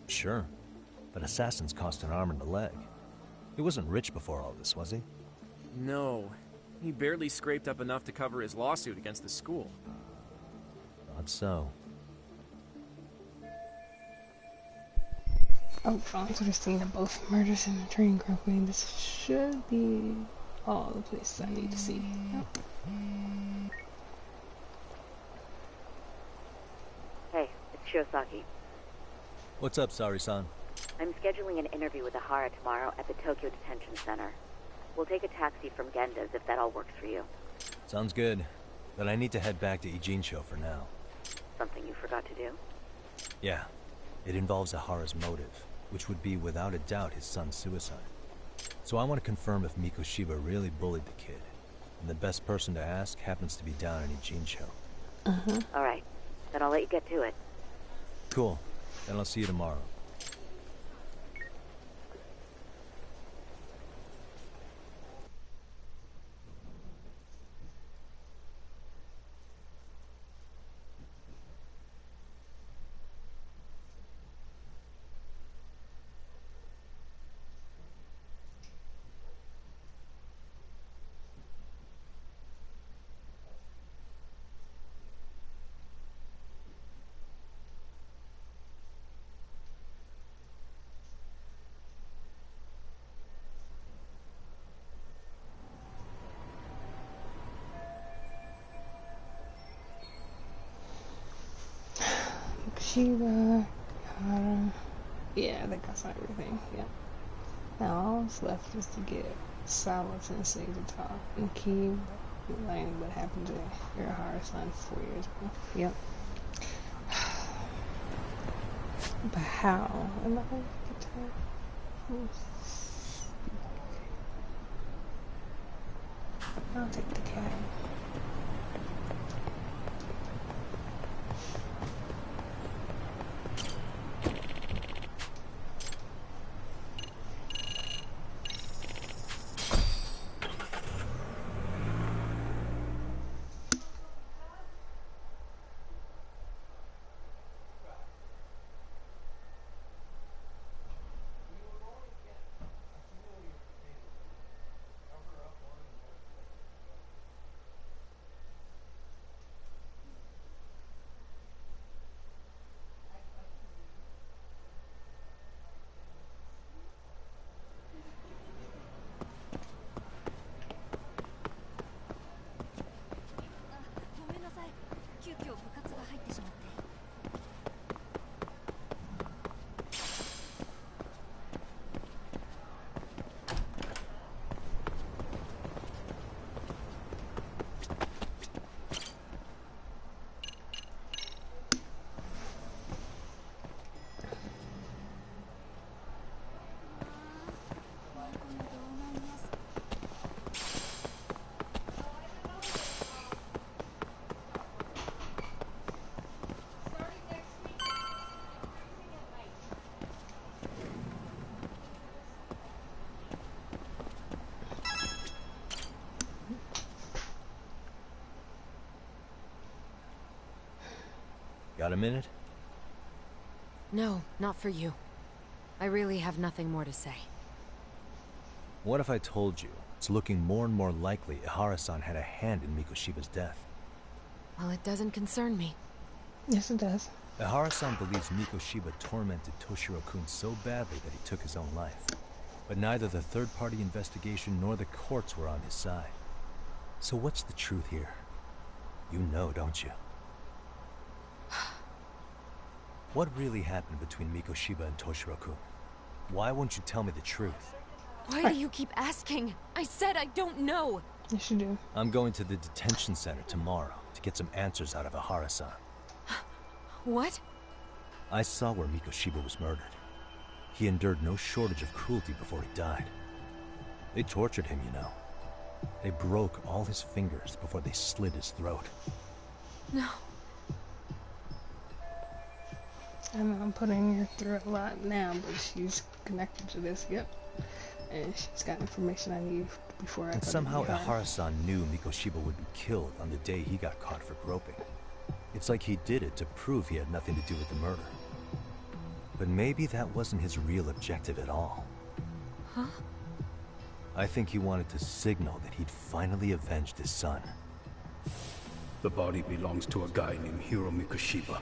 Sure. But assassins cost an arm and a leg. He wasn't rich before all this, was he? No. He barely scraped up enough to cover his lawsuit against the school. Not so. Oh, found the scene of both murders and the train crossing. This should be all the places I need to see. Yep. Hey, it's Shirosaki. What's up, Sari-san? I'm scheduling an interview with Ahara tomorrow at the Tokyo Detention Center. We'll take a taxi from Genda's if that all works for you. Sounds good. But I need to head back to Ijincho for now. Something you forgot to do? Yeah. It involves Ahara's motive, which would be without a doubt his son's suicide. So I want to confirm if Mikoshiba really bullied the kid. And the best person to ask happens to be down in Ijincho. Alright, then I'll let you get to it. Cool. Then I'll see you tomorrow. Shiva, yeah, I think I saw everything. Yeah. Now all that's left is to get Sawa Sensei to talk and keep learning what happened to Irahara's son 4 years ago. Yep. But how am I going to get to I'll take the cab. Got a minute? No, not for you. I really have nothing more to say. What if I told you it's looking more and more likely Ihara-san had a hand in Mikoshiba's death? Well, it doesn't concern me. Yes, it does. Ihara-san believes Mikoshiba tormented Toshiro-kun so badly that he took his own life. But neither the third-party investigation nor the courts were on his side. So what's the truth here? You know, don't you? What really happened between Mikoshiba and Toshiro-kun? Why won't you tell me the truth? Why do you keep asking? I said I don't know! Yes, you do. I'm going to the detention center tomorrow to get some answers out of Ihara-san. What? I saw where Mikoshiba was murdered. He endured no shortage of cruelty before he died. They tortured him, you know. They broke all his fingers before they slit his throat. No. I'm putting her through a lot now, but she's connected to this, yep. And she's got information I need before I And somehow Ihara-san knew Mikoshiba would be killed on the day he got caught for groping. It's like he did it to prove he had nothing to do with the murder. But maybe that wasn't his real objective at all. Huh? I think he wanted to signal that he'd finally avenged his son. The body belongs to a guy named Hiro Mikoshiba.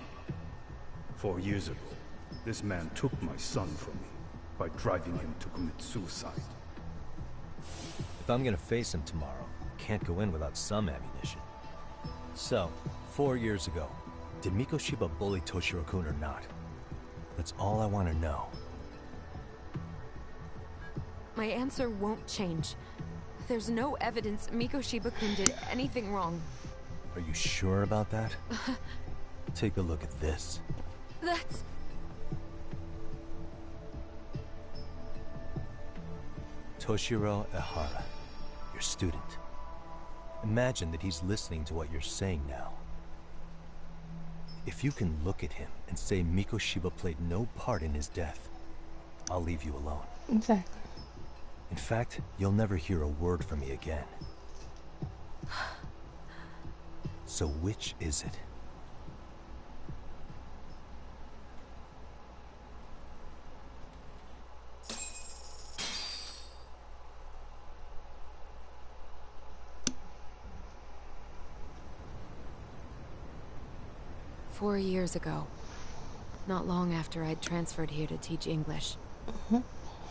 4 years ago, this man took my son from me by driving him to commit suicide. If I'm gonna face him tomorrow, can't go in without some ammunition. So, 4 years ago, did Mikoshiba bully Toshiro-kun or not? That's all I want to know. My answer won't change. There's no evidence Mikoshiba-kun did anything wrong. Are you sure about that? Take a look at this. That's... Toshiro Ehara, your student. Imagine that he's listening to what you're saying now. If you can look at him and say Mikoshiba played no part in his death, I'll leave you alone. Exactly. In fact, you'll never hear a word from me again. So which is it? "4 years ago, not long after I'd transferred here to teach English.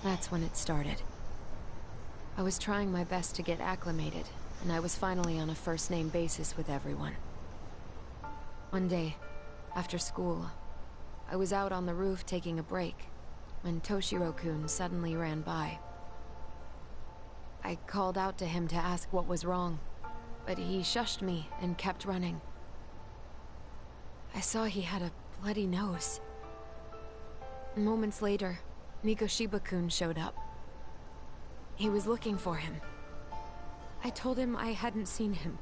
That's when it started. I was trying my best to get acclimated, and I was finally on a first-name basis with everyone. One day, after school, I was out on the roof taking a break, when Toshiro-kun suddenly ran by. I called out to him to ask what was wrong, but he shushed me and kept running. I saw he had a bloody nose. Moments later, Mikoshiba-kun showed up. He was looking for him. I told him I hadn't seen him.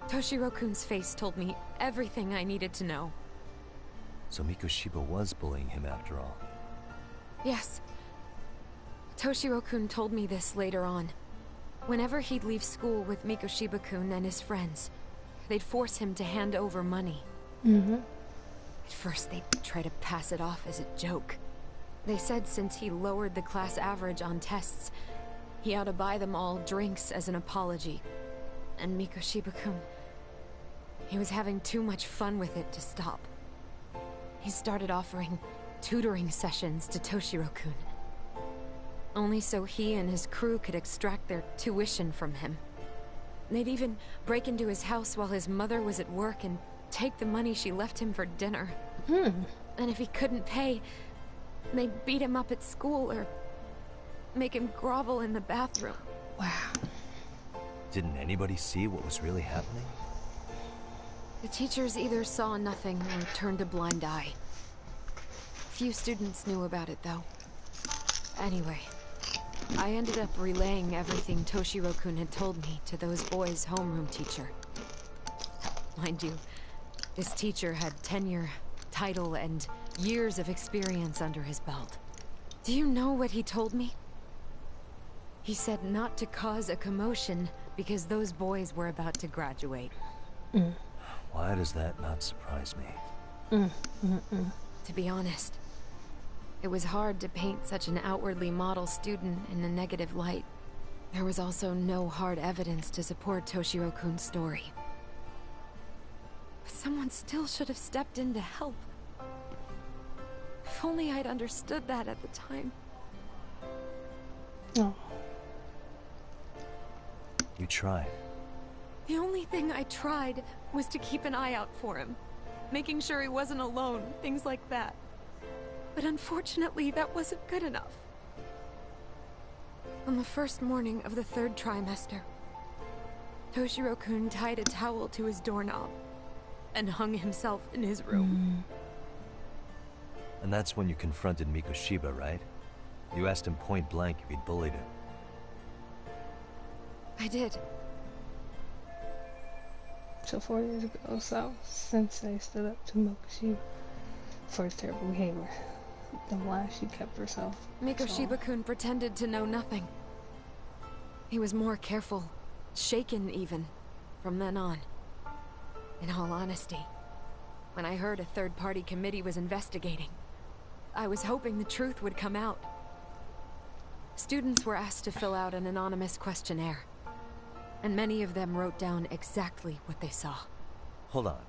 Toshiro-kun's face told me everything I needed to know. So Mikoshiba was bullying him after all. Yes. Toshiro-kun told me this later on. Whenever he'd leave school with Mikoshiba-kun and his friends, they'd force him to hand over money. At first, they'd try to pass it off as a joke. They said since he lowered the class average on tests, he ought to buy them all drinks as an apology. And Mikoshiba-kun, he was having too much fun with it to stop. He started offering tutoring sessions to Toshiro-kun. Only so he and his crew could extract their tuition from him. They'd even break into his house while his mother was at work and take the money she left him for dinner. And if he couldn't pay, they'd beat him up at school or make him grovel in the bathroom. Wow. Didn't anybody see what was really happening? The teachers either saw nothing or turned a blind eye. Few students knew about it, though. Anyway, I ended up relaying everything Toshiro-kun had told me to those boys' homeroom teacher. Mind you, this teacher had tenure, title, and years of experience under his belt. Do you know what he told me? He said not to cause a commotion because those boys were about to graduate. Why does that not surprise me? To be honest, it was hard to paint such an outwardly model student in a negative light. There was also no hard evidence to support Toshiro-kun's story. But someone still should have stepped in to help. If only I'd understood that at the time. Oh. You tried. The only thing I tried was to keep an eye out for him, making sure he wasn't alone, things like that. But unfortunately, that wasn't good enough. On the first morning of the 3rd trimester, Toshiro-kun tied a towel to his doorknob and hung himself in his room. And that's when you confronted Mikoshiba, right? You asked him point blank if he'd bullied him. I did. So 4 years ago, Sensei stood up to Mikoshiba for his terrible behavior. The lie she kept herself. Mikoshiba-kun pretended to know nothing. He was more careful, shaken even, from then on. In all honesty, when I heard a third-party committee was investigating, I was hoping the truth would come out. Students were asked to fill out an anonymous questionnaire, and many of them wrote down exactly what they saw. Hold on.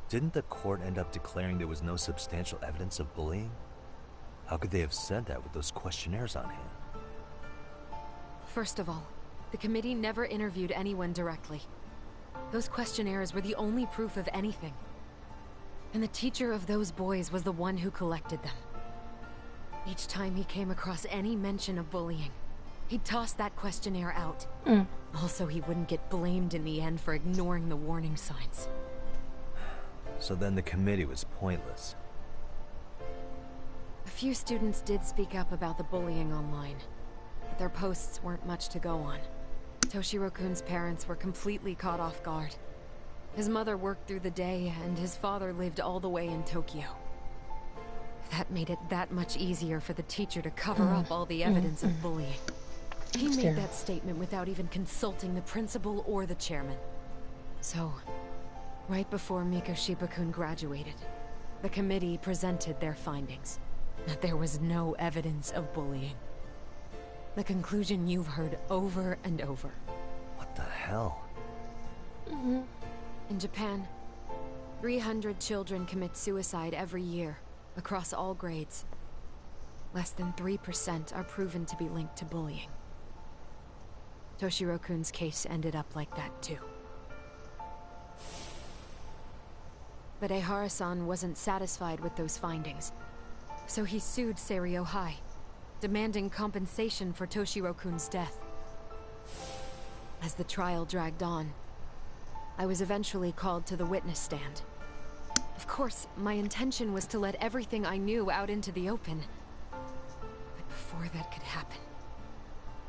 Didn't the court end up declaring there was no substantial evidence of bullying? How could they have said that with those questionnaires on hand? First of all, the committee never interviewed anyone directly. Those questionnaires were the only proof of anything. And the teacher of those boys was the one who collected them. Each time he came across any mention of bullying, he'd toss that questionnaire out. Also, he wouldn't get blamed in the end for ignoring the warning signs. So then the committee was pointless. A few students did speak up about the bullying online, but their posts weren't much to go on. Toshiro-kun's parents were completely caught off guard. His mother worked through the day, and his father lived all the way in Tokyo. That made it that much easier for the teacher to cover up all the evidence of bullying. He made that statement without even consulting the principal or the chairman. So, right before Mikoshiba-kun graduated, the committee presented their findings. That there was no evidence of bullying. The conclusion you've heard over and over. What the hell? In Japan, 300 children commit suicide every year, across all grades. Less than 3% are proven to be linked to bullying. Toshiro-kun's case ended up like that too. But Ehara-san wasn't satisfied with those findings, so he sued Seiryo High, demanding compensation for Toshiro-kun's death. As the trial dragged on, I was eventually called to the witness stand. Of course, my intention was to let everything I knew out into the open. But before that could happen,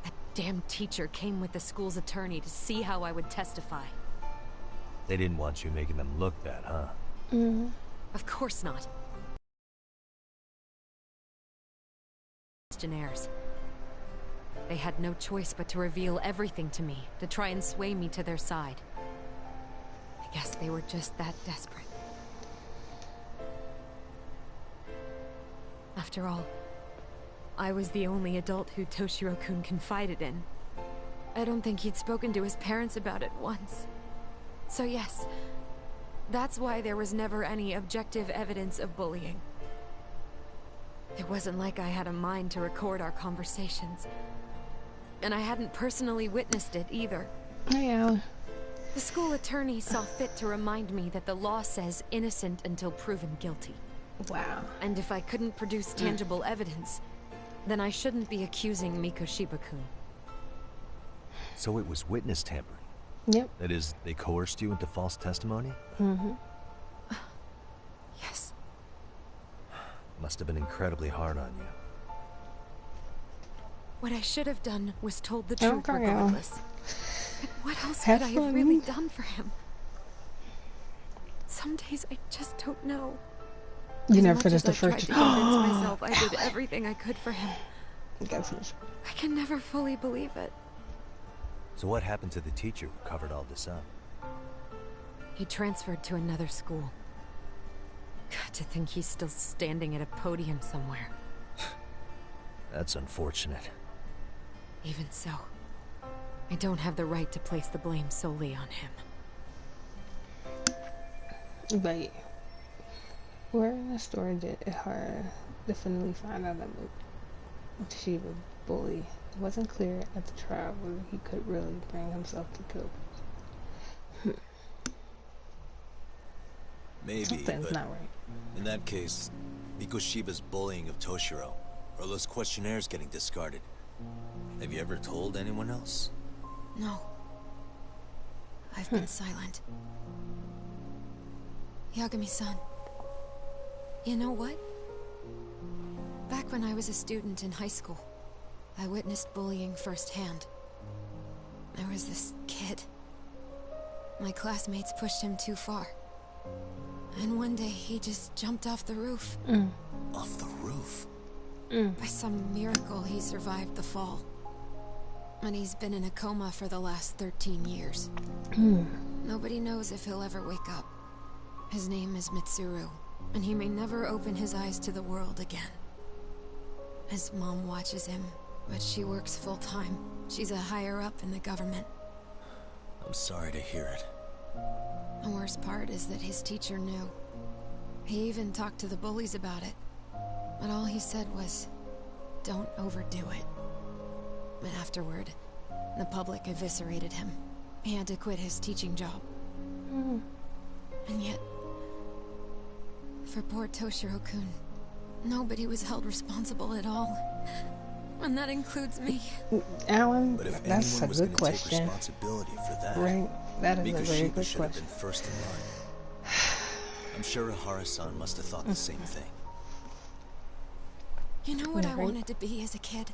that damn teacher came with the school's attorney to see how I would testify. They didn't want you making them look bad, huh? Of course not. Questionnaires. They had no choice but to reveal everything to me, to try and sway me to their side. I guess they were just that desperate. After all, I was the only adult who Toshiro-kun confided in. I don't think he'd spoken to his parents about it once. So yes, that's why there was never any objective evidence of bullying. It wasn't like I had a mind to record our conversations. And I hadn't personally witnessed it either. Yeah. The school attorney saw fit to remind me that the law says innocent until proven guilty. Wow. And if I couldn't produce tangible evidence, then I shouldn't be accusing Mikoshiba-kun. So it was witness tampering? Yep. That is, they coerced you into false testimony? Yes. Must have been incredibly hard on you. What I should have done was told the truth regardless. But what else Have could I fun. have really done for him? Some days I just don't know. You As never much finished as the I first. tried to convince myself I did everything I could for him, You gotta finish. I can never fully believe it. So what happened to the teacher who covered all this up? He transferred to another school. God, to think he's still standing at a podium somewhere. That's unfortunate. Even so, I don't have the right to place the blame solely on him. But yeah. Where in the story did Ehara definitely find out that she was bullied? It wasn't clear at the trial whether he could really bring himself to kill. Maybe, Something's but not right. in that case, Mikoshiba's bullying of Toshiro, or those questionnaires getting discarded. Have you ever told anyone else? No. I've been silent. Yagami-san. You know what? Back when I was a student in high school, I witnessed bullying firsthand. There was this kid. My classmates pushed him too far. And one day he just jumped off the roof. Off the roof? By some miracle, he survived the fall. And he's been in a coma for the last 13 years. Nobody knows if he'll ever wake up. His name is Mitsuru, and he may never open his eyes to the world again. His mom watches him, but she works full-time. She's a higher-up in the government. I'm sorry to hear it. The worst part is that his teacher knew. He even talked to the bullies about it. But all he said was, don't overdo it. But afterward, the public eviscerated him. He had to quit his teaching job. And yet, for poor Toshiro-kun, nobody was held responsible at all. And that includes me. Alan, But if that's a anyone was good going to take question. responsibility for that, Right, that is a very Mikoshiba good should have been question. first in line. I'm sure Ihara-san must have thought the same thing. You know what I Right. wanted to be as a kid?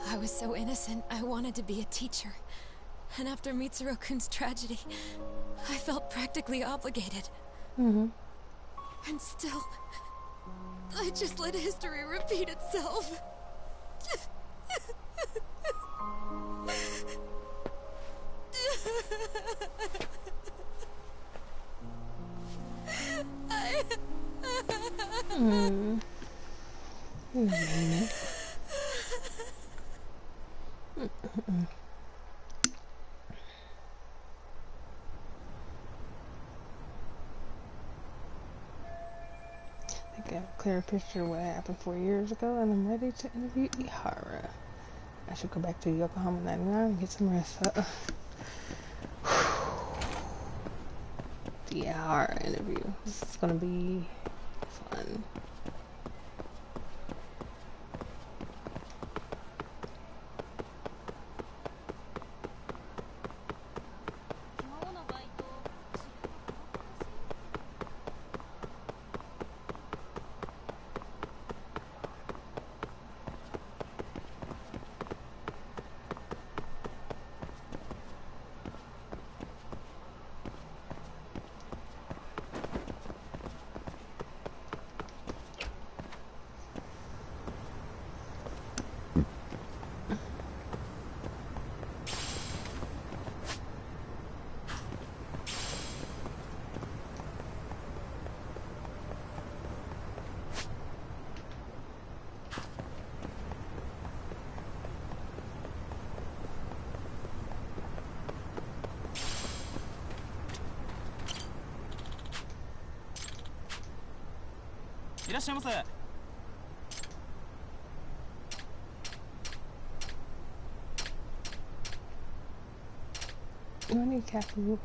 I was so innocent, I wanted to be a teacher. And after Mitsuru-kun's tragedy, I felt practically obligated. And still, I just let history repeat itself. I got a clear picture of what happened 4 years ago, and I'm ready to interview Ihara. I should go back to Yokohama 99 and get some rest. The Ihara interview. This is gonna be fun. Do I need caffeine?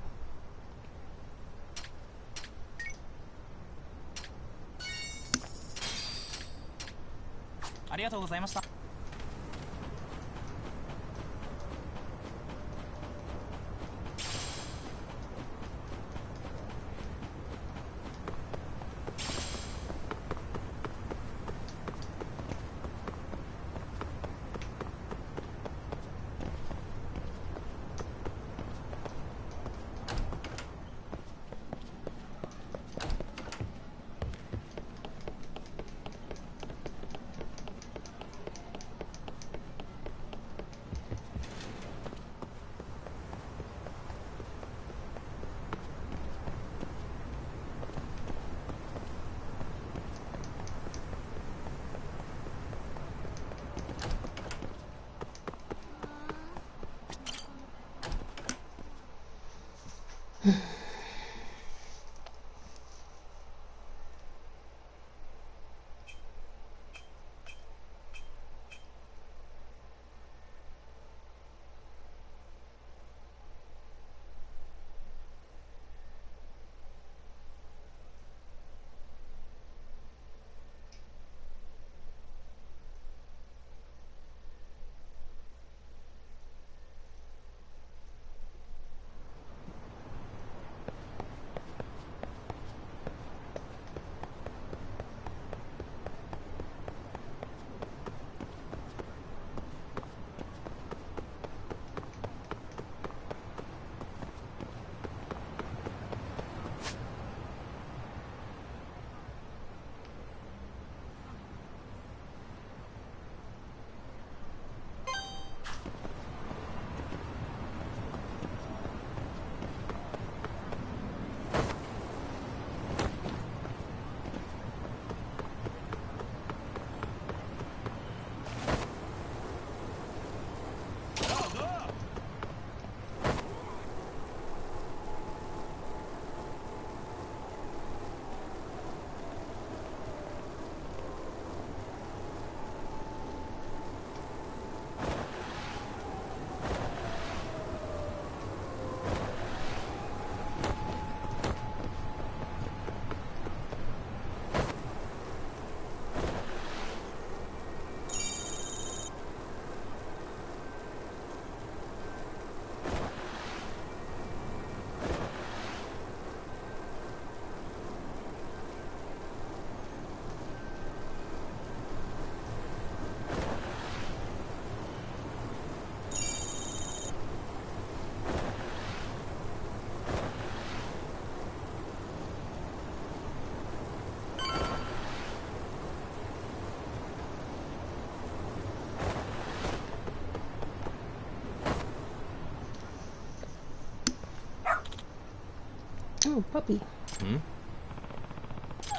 Ooh, puppy. Hmm?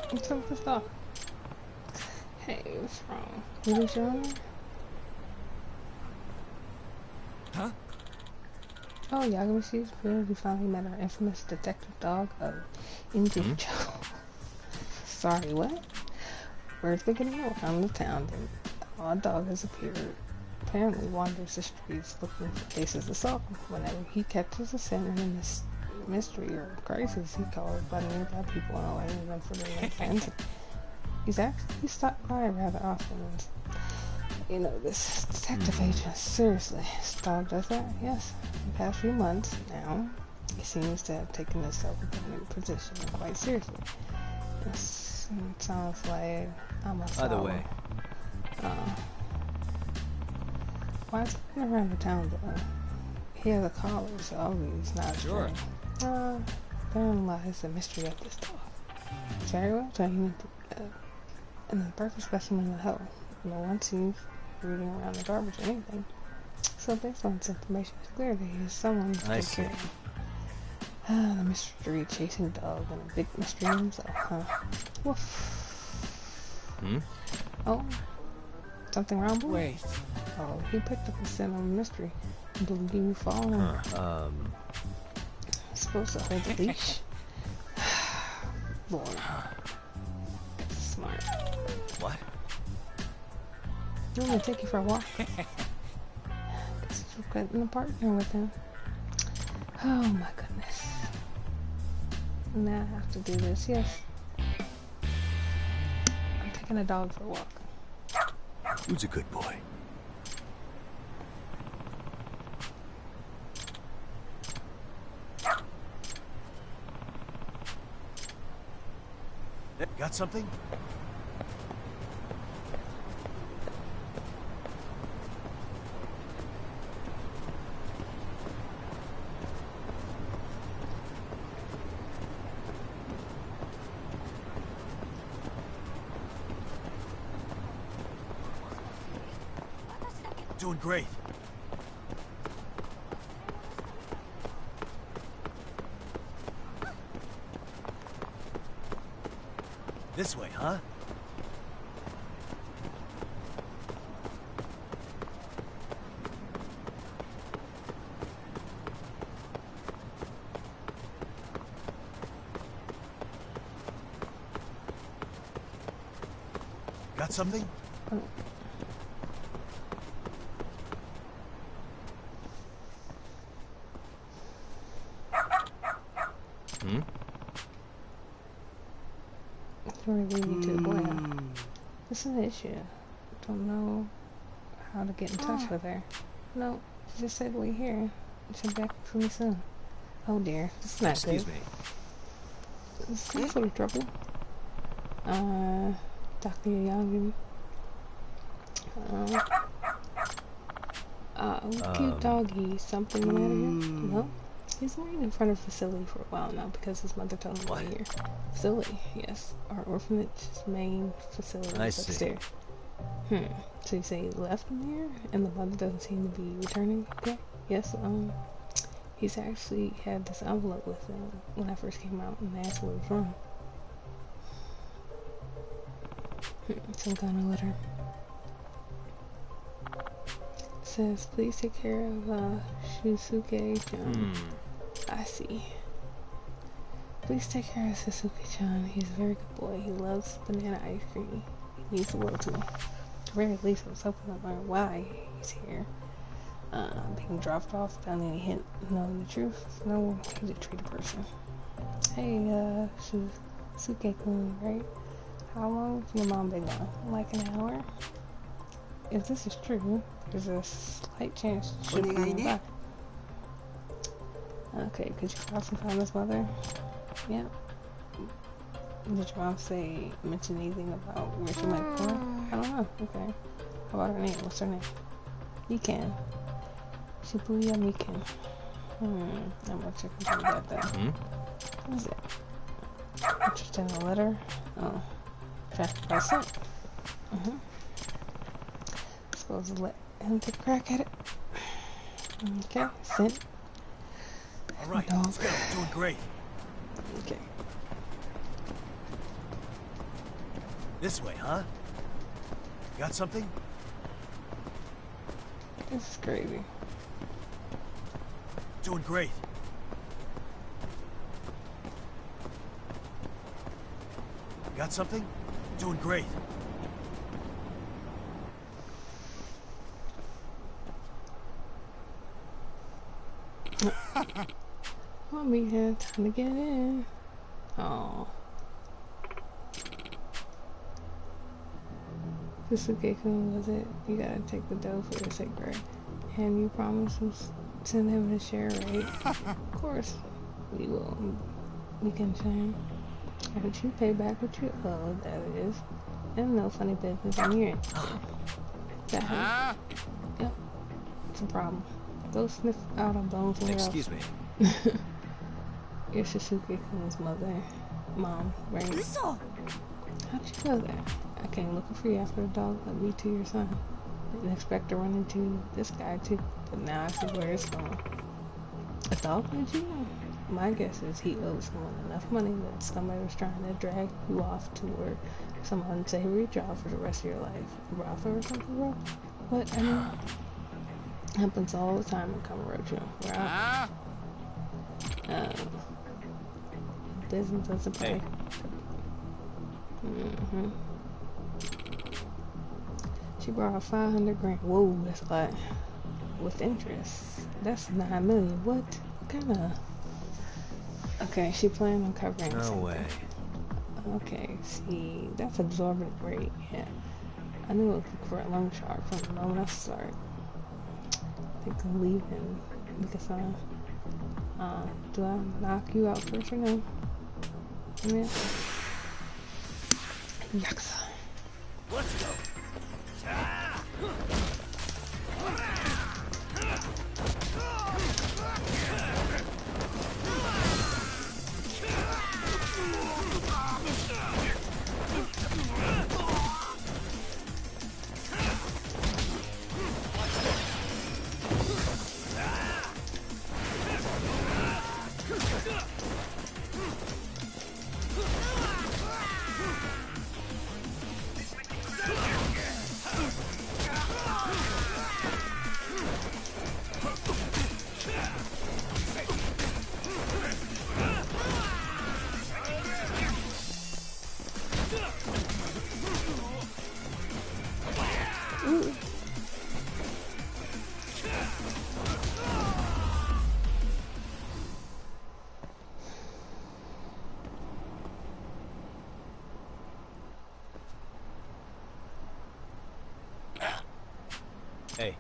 What's up with this dog? Hey, what's wrong? Really, John? Huh? Oh, Yagamishi's we finally met our infamous detective dog of Injincho. Sorry, what? Word's been getting around the town that an odd dog has appeared. Apparently wanders the streets looking for cases to solve. Whenever he catches a sinner in this mystery or crisis, he calls by nearby people and alerting them for their plans. He's actually stopped by rather often. You know, this detective agent, seriously, this dog does that? Yes. In the past few months now, he seems to have taken this self-appointed position quite seriously. This sounds like I'm a Either way. Why is he around the town though? He has a collar, so obviously he's not Sure. Therein lies the mystery of this dog. Very well trained and the perfect specimen of health. No one seems rooting around the garbage or anything. So based on this information, it's clear that he is someone to take care of. The mystery chasing dog and a big mystery himself, huh? Woof. Hmm? Oh, something wrong, boy? Wait. Oh, he picked up a scent on mystery. Believe you following? Supposed to hold the leash? Boy. Smart. What? I'm gonna take you for a walk. Guess you're getting a partner with him. Oh my goodness. Now I have to do this, yes. I'm taking a dog for a walk. Who's a good boy? Got something? Doing great. This way, huh? Got something? Hmm? Before we leave you to the boy, this is an issue. Don't know how to get in touch with her. No, she just said wait here. She'll be back for me soon. Oh dear, this is not Excuse good. me. This is some sort of trouble. Dr. Yagami. Cute doggy. Something the matter here? No? He's waiting in front of the facility for a while now because his mother told him to wait here. Facility, yes. Our orphanage's main facility is upstairs. So you say he left him here and the mother doesn't seem to be returning? Okay. Yes, he's actually had this envelope with him when I first came out and asked where it was from. Some kind of letter. It says, please take care of Shusuke-chan. I see. Please take care of Sasuke-chan. He's a very good boy. He loves banana ice cream. He needs the world to me. At the very least, I was hoping to learn why he's here. Being dropped off without any hint knowing the truth. No, he's a treated person. Hey, Shusuke-kun, right? How long has your mom been gone? Like an hour? If this is true, there's a slight chance she'll be back. Okay, could you possibly find his mother? Yeah. Did your mom mention anything about where she might be born? I don't know. Okay. How about her name? What's her name? Mikan. Shibuya Mikan. I'm gonna check into that though. What is it? Interested in a letter? Oh. Traffic by scent. Suppose I'll let him take a crack at it. Okay, scent. Alright, Dog. let's go. Doing great. Okay. This way, huh? Got something? This is crazy. Doing great. Got something? Doing great. Well, we had time to get in. Oh. Susuke-kun, was it? You gotta take the dough for your sake, right? And you promised to send him his share, right? Of course, we will. We can change. Haven't you pay back what you owe, that is. And no funny business on your end. That hurt. Yep. It's a problem. Go sniff out a bone somewhere else. Excuse me. You're Susuke-kun's mom, right? How'd you know that? I came looking for you after a dog led me to your son. Didn't expect to run into this guy too, but now I see where it's going. A dog led you? My guess is he owes someone enough money that somebody was trying to drag you off to work some unsavory job for the rest of your life. Brothel or something, bro? What? I mean, happens all the time in Kamurocho. Where business doesn't pay. Hey. She borrowed 500 grand. Whoa, that's a lot. With interest. That's 9 million. What kind of... Okay, she planned on covering No something. way. Okay, see, that's absorbent rate. Yeah. I knew it was for a loan shark from the moment I started. I think I'm leaving because do I knock you out first or no? Yeah. Yakuza. Let's go. Hey.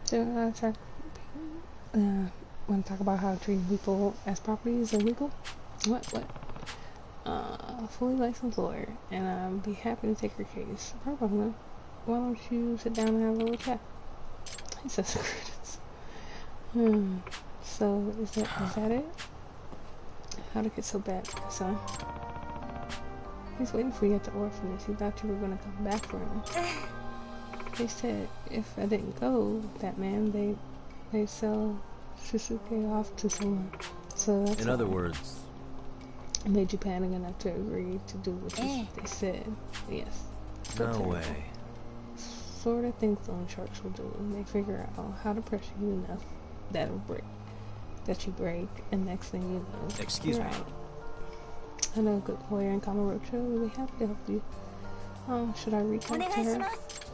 So, want to talk about how treating people as property is illegal? What? Fully licensed lawyer, and I'd be happy to take your case. No problem. Why don't you sit down and have a little chat? He says, So, is that it? How'd it get so bad, son? He's waiting for you at the orphanage. He thought you were going to come back for him. They said if I didn't go, that man, they sell Susuke off to someone. So that's In other words, made you panic enough to agree to do what they said. Yes. So no way. Sort of things loan sharks will do. They figure out how to pressure you enough that you break, and next thing you know, Excuse me. out. I know a good lawyer in Kamurocho. We'll be happy to help you. Should I reach out to her?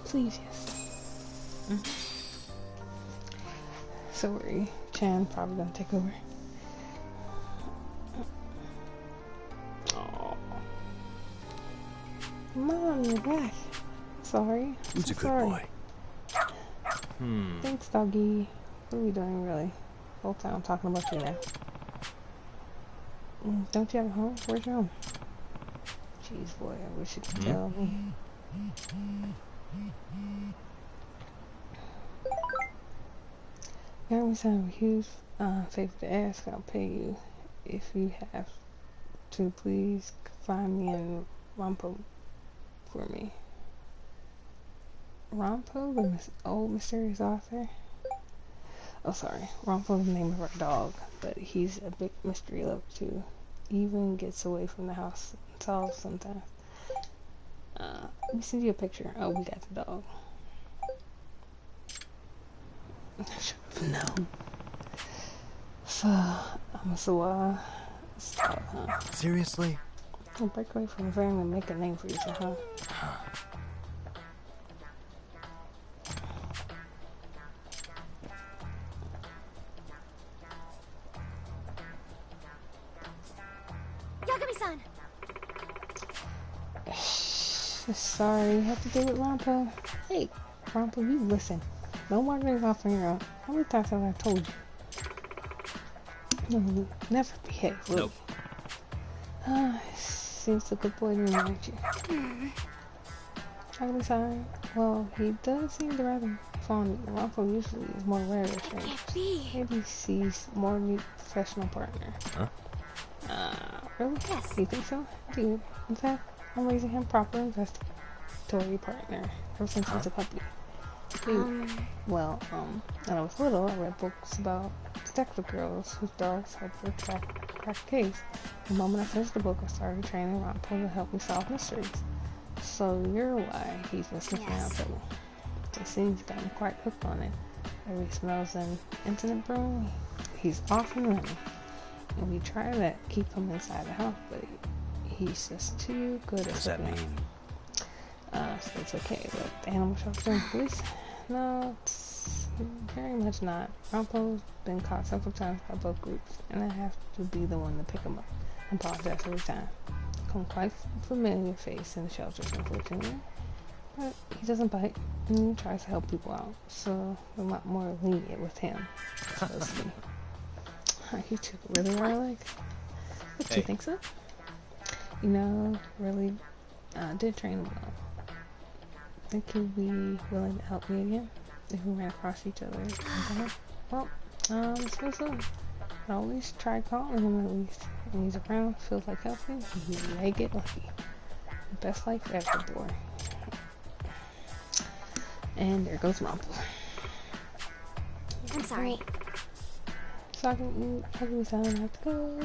Please, yes. So worry. Chan probably gonna take over. Oh. Mom, you're back. Sorry. Who's a good sorry. boy? Thanks, doggy. What are we doing, really? Whole time I'm talking about you now. Don't you have a home? Where's your home? Jeez, boy, I wish you could tell me. Got me some huge favor to ask. I'll pay you if you have to. Please find me in Rampo for me. Rampo, the old mysterious author? Oh, sorry. Rumple's the name of our dog, but he's a big mystery lover too. Even gets away from the house himself sometimes. Let me send you a picture. Oh, we got the dog. I should have known. So, I'm so, Seriously? I'll break away from the family and make a name for yourself, huh? Yagami-san! Sorry, you have to deal with Rampo. Hey, Rampo, you listen. No wandering off on your own. How many times have I told you? No, never behave. Really. Nope. Seems a good boy to me, aren't you? Yagami-san, well, he does seem to rather fond of you. Rampo usually is more rare with strangers. Can't be. Maybe he sees more new professional partner. Huh? Really? Yes. You think so? Dude, in fact, I'm raising him proper investigatory partner ever since he was a puppy. Dude, well, when I was little, I read books about detective girls whose dogs had to crack case. The moment I finished the book, I started training Rampo to help me solve mysteries. So you're why he's been sniffing out trouble. It seems he's gotten quite hooked on it. Every he smells an incident broom, he's off and running. And we try to keep him inside the house, but he's just too good at What's that mean? So it's okay, but the animal shelter and police? No, it's very much not. Rampo's been caught several times by both groups, and I have to be the one to pick him up and apologize every time. Become quite a familiar face in the shelters, unfortunately. But he doesn't bite, and he tries to help people out, so I'm a lot more lenient with him. Mostly. You two really are like? What, do you think so? You know, really did train him well. Think he'd be willing to help me again if we ran across each other? Well, I suppose so. I always try calling him at least. When he's around, feels like helping, you may get lucky. Best life ever, boy. And there goes Rumple. I'm sorry. Yagami-san, I have to go.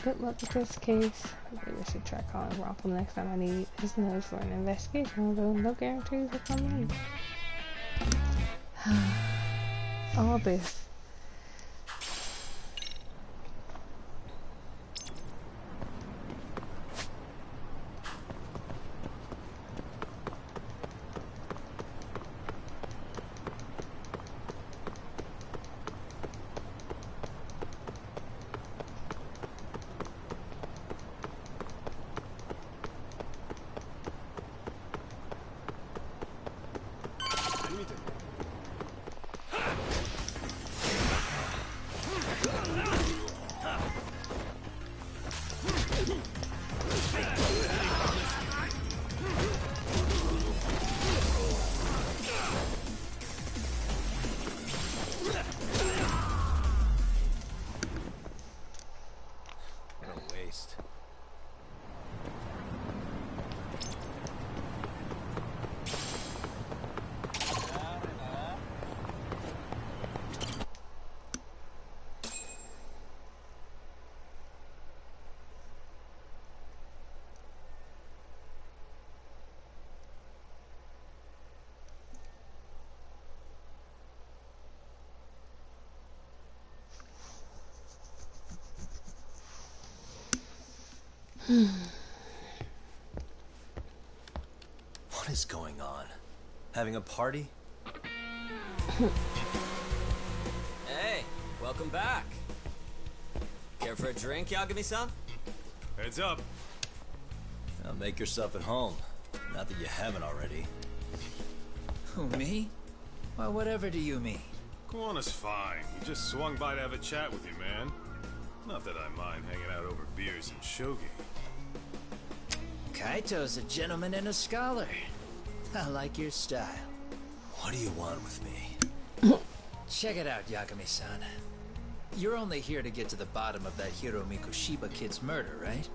Good luck with this case. Maybe I should try calling Rumple next time I need his nose for an investigation, although no guarantees will come in. All this. What is going on? Having a party? Hey, welcome back. Care for a drink, Yagami-san? Heads up. Now make yourself at home. Not that you haven't already. Who, me? Well, whatever do you mean? Kiwana's fine. He just swung by to have a chat with you, man. Not that I mind hanging out over beers and shogi. Kaito's a gentleman and a scholar. I like your style. What do you want with me? Check it out, Yagami-san. You're only here to get to the bottom of that Hiro Mikoshiba kid's murder, right?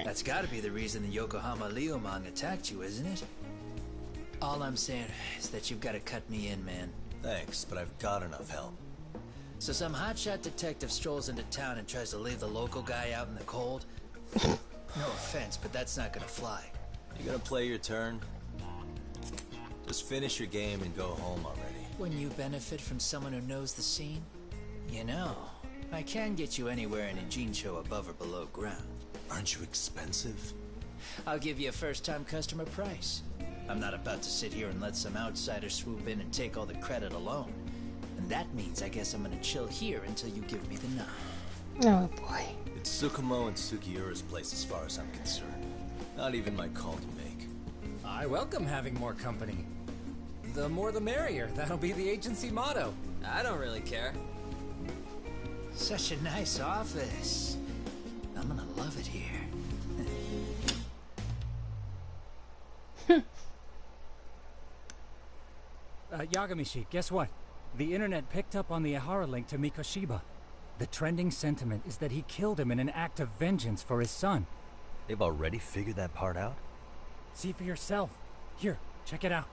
That's gotta be the reason the Yokohama Leomang attacked you, isn't it? All I'm saying is that you've gotta cut me in, man. Thanks, but I've got enough help. So some hotshot detective strolls into town and tries to leave the local guy out in the cold? No offense, but that's not gonna fly. You gonna play your turn? Just finish your game and go home already. When you benefit from someone who knows the scene? You know, I can get you anywhere in a Jincho above or below ground. Aren't you expensive? I'll give you a first-time customer price. I'm not about to sit here and let some outsider swoop in and take all the credit alone. And that means I guess I'm gonna chill here until you give me the nod. Oh boy. It's Tsukumo and Sukiura's place as far as I'm concerned. Not even my call to make. I welcome having more company. The more the merrier. That'll be the agency motto. I don't really care. Such a nice office. I'm gonna love it here. Yagamishi, guess what? The internet picked up on the Ihara link to Mikoshiba. The trending sentiment is that he killed him in an act of vengeance for his son. They've already figured that part out? See for yourself. Here, check it out.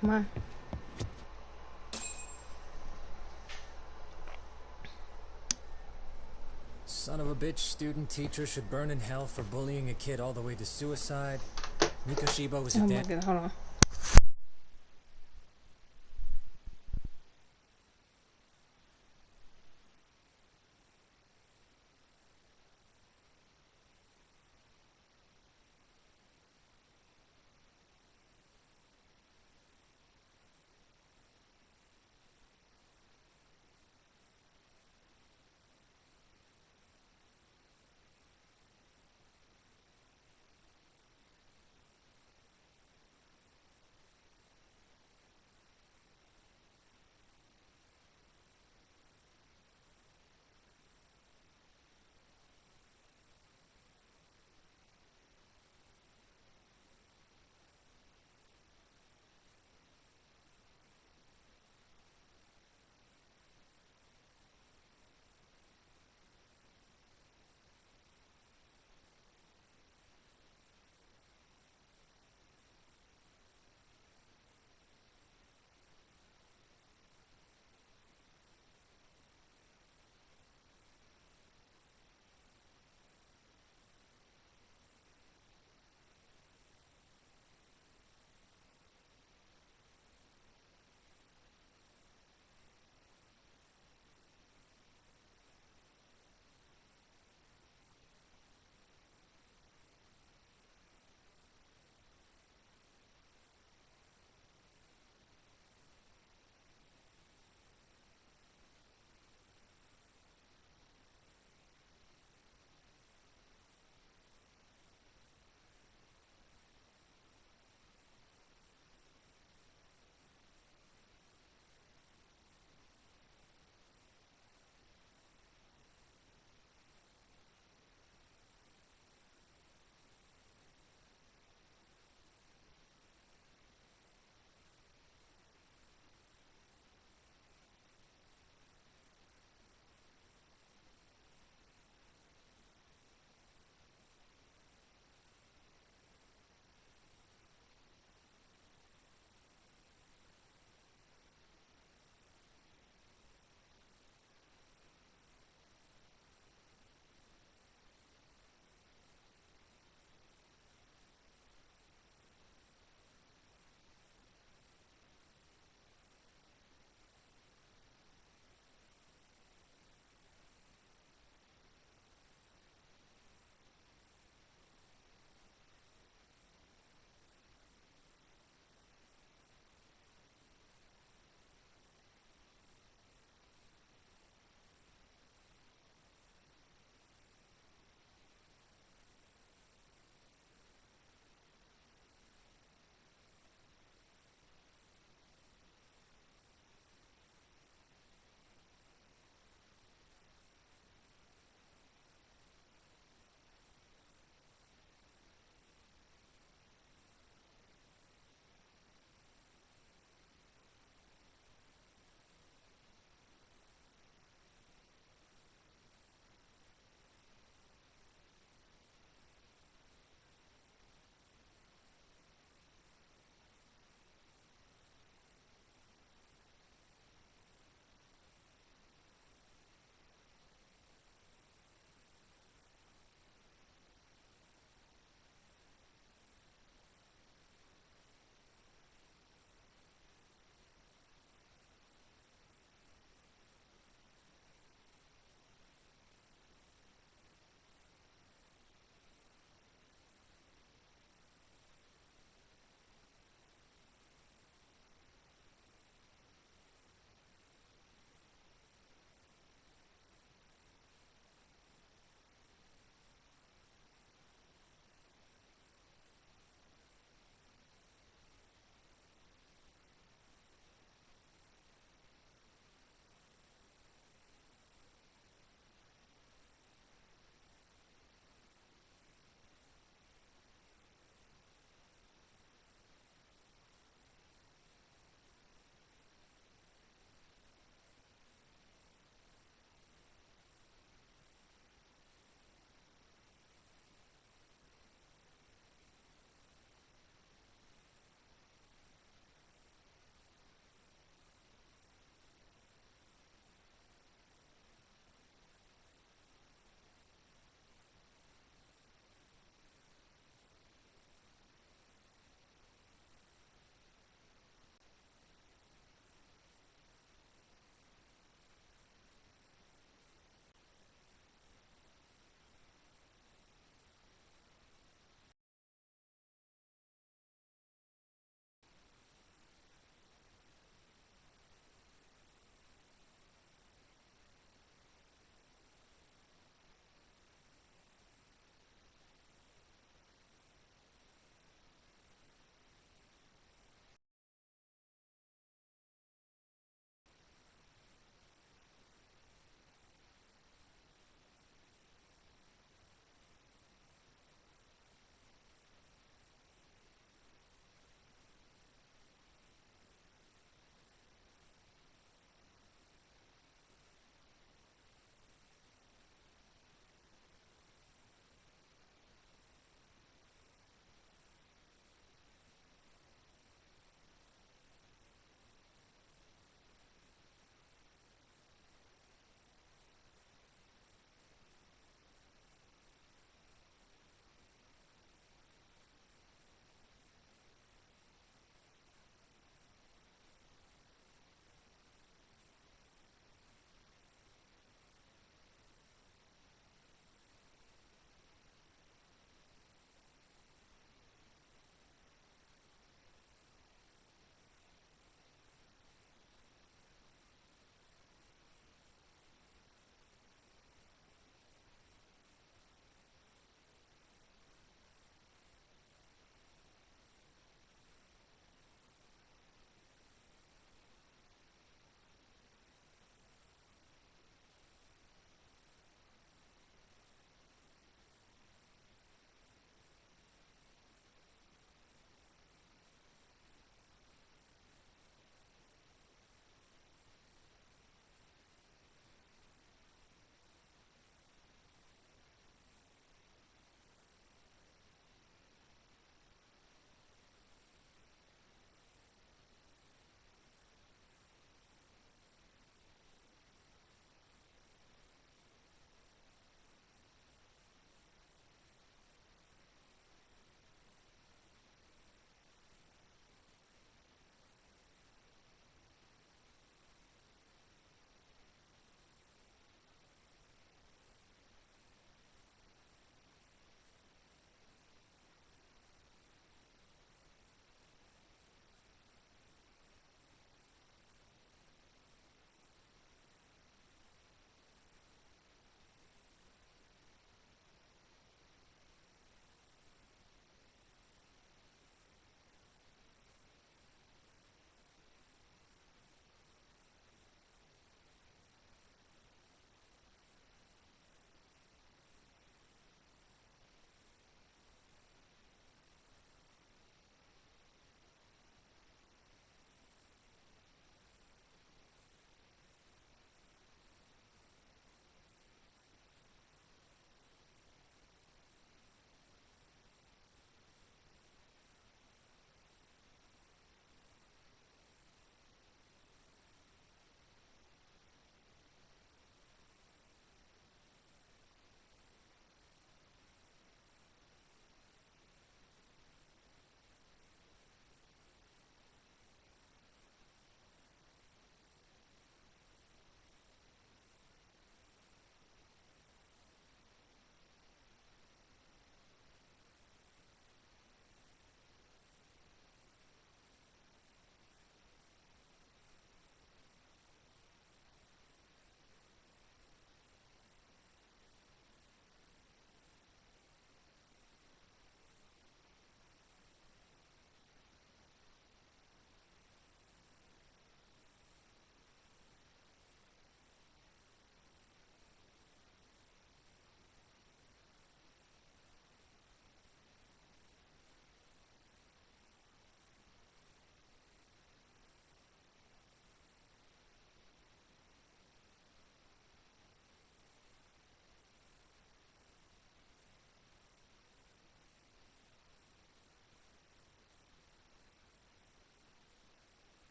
Come on. Son of a bitch, student teacher should burn in hell for bullying a kid all the way to suicide. Mikoshiba was a Oh my dead. god, hold on.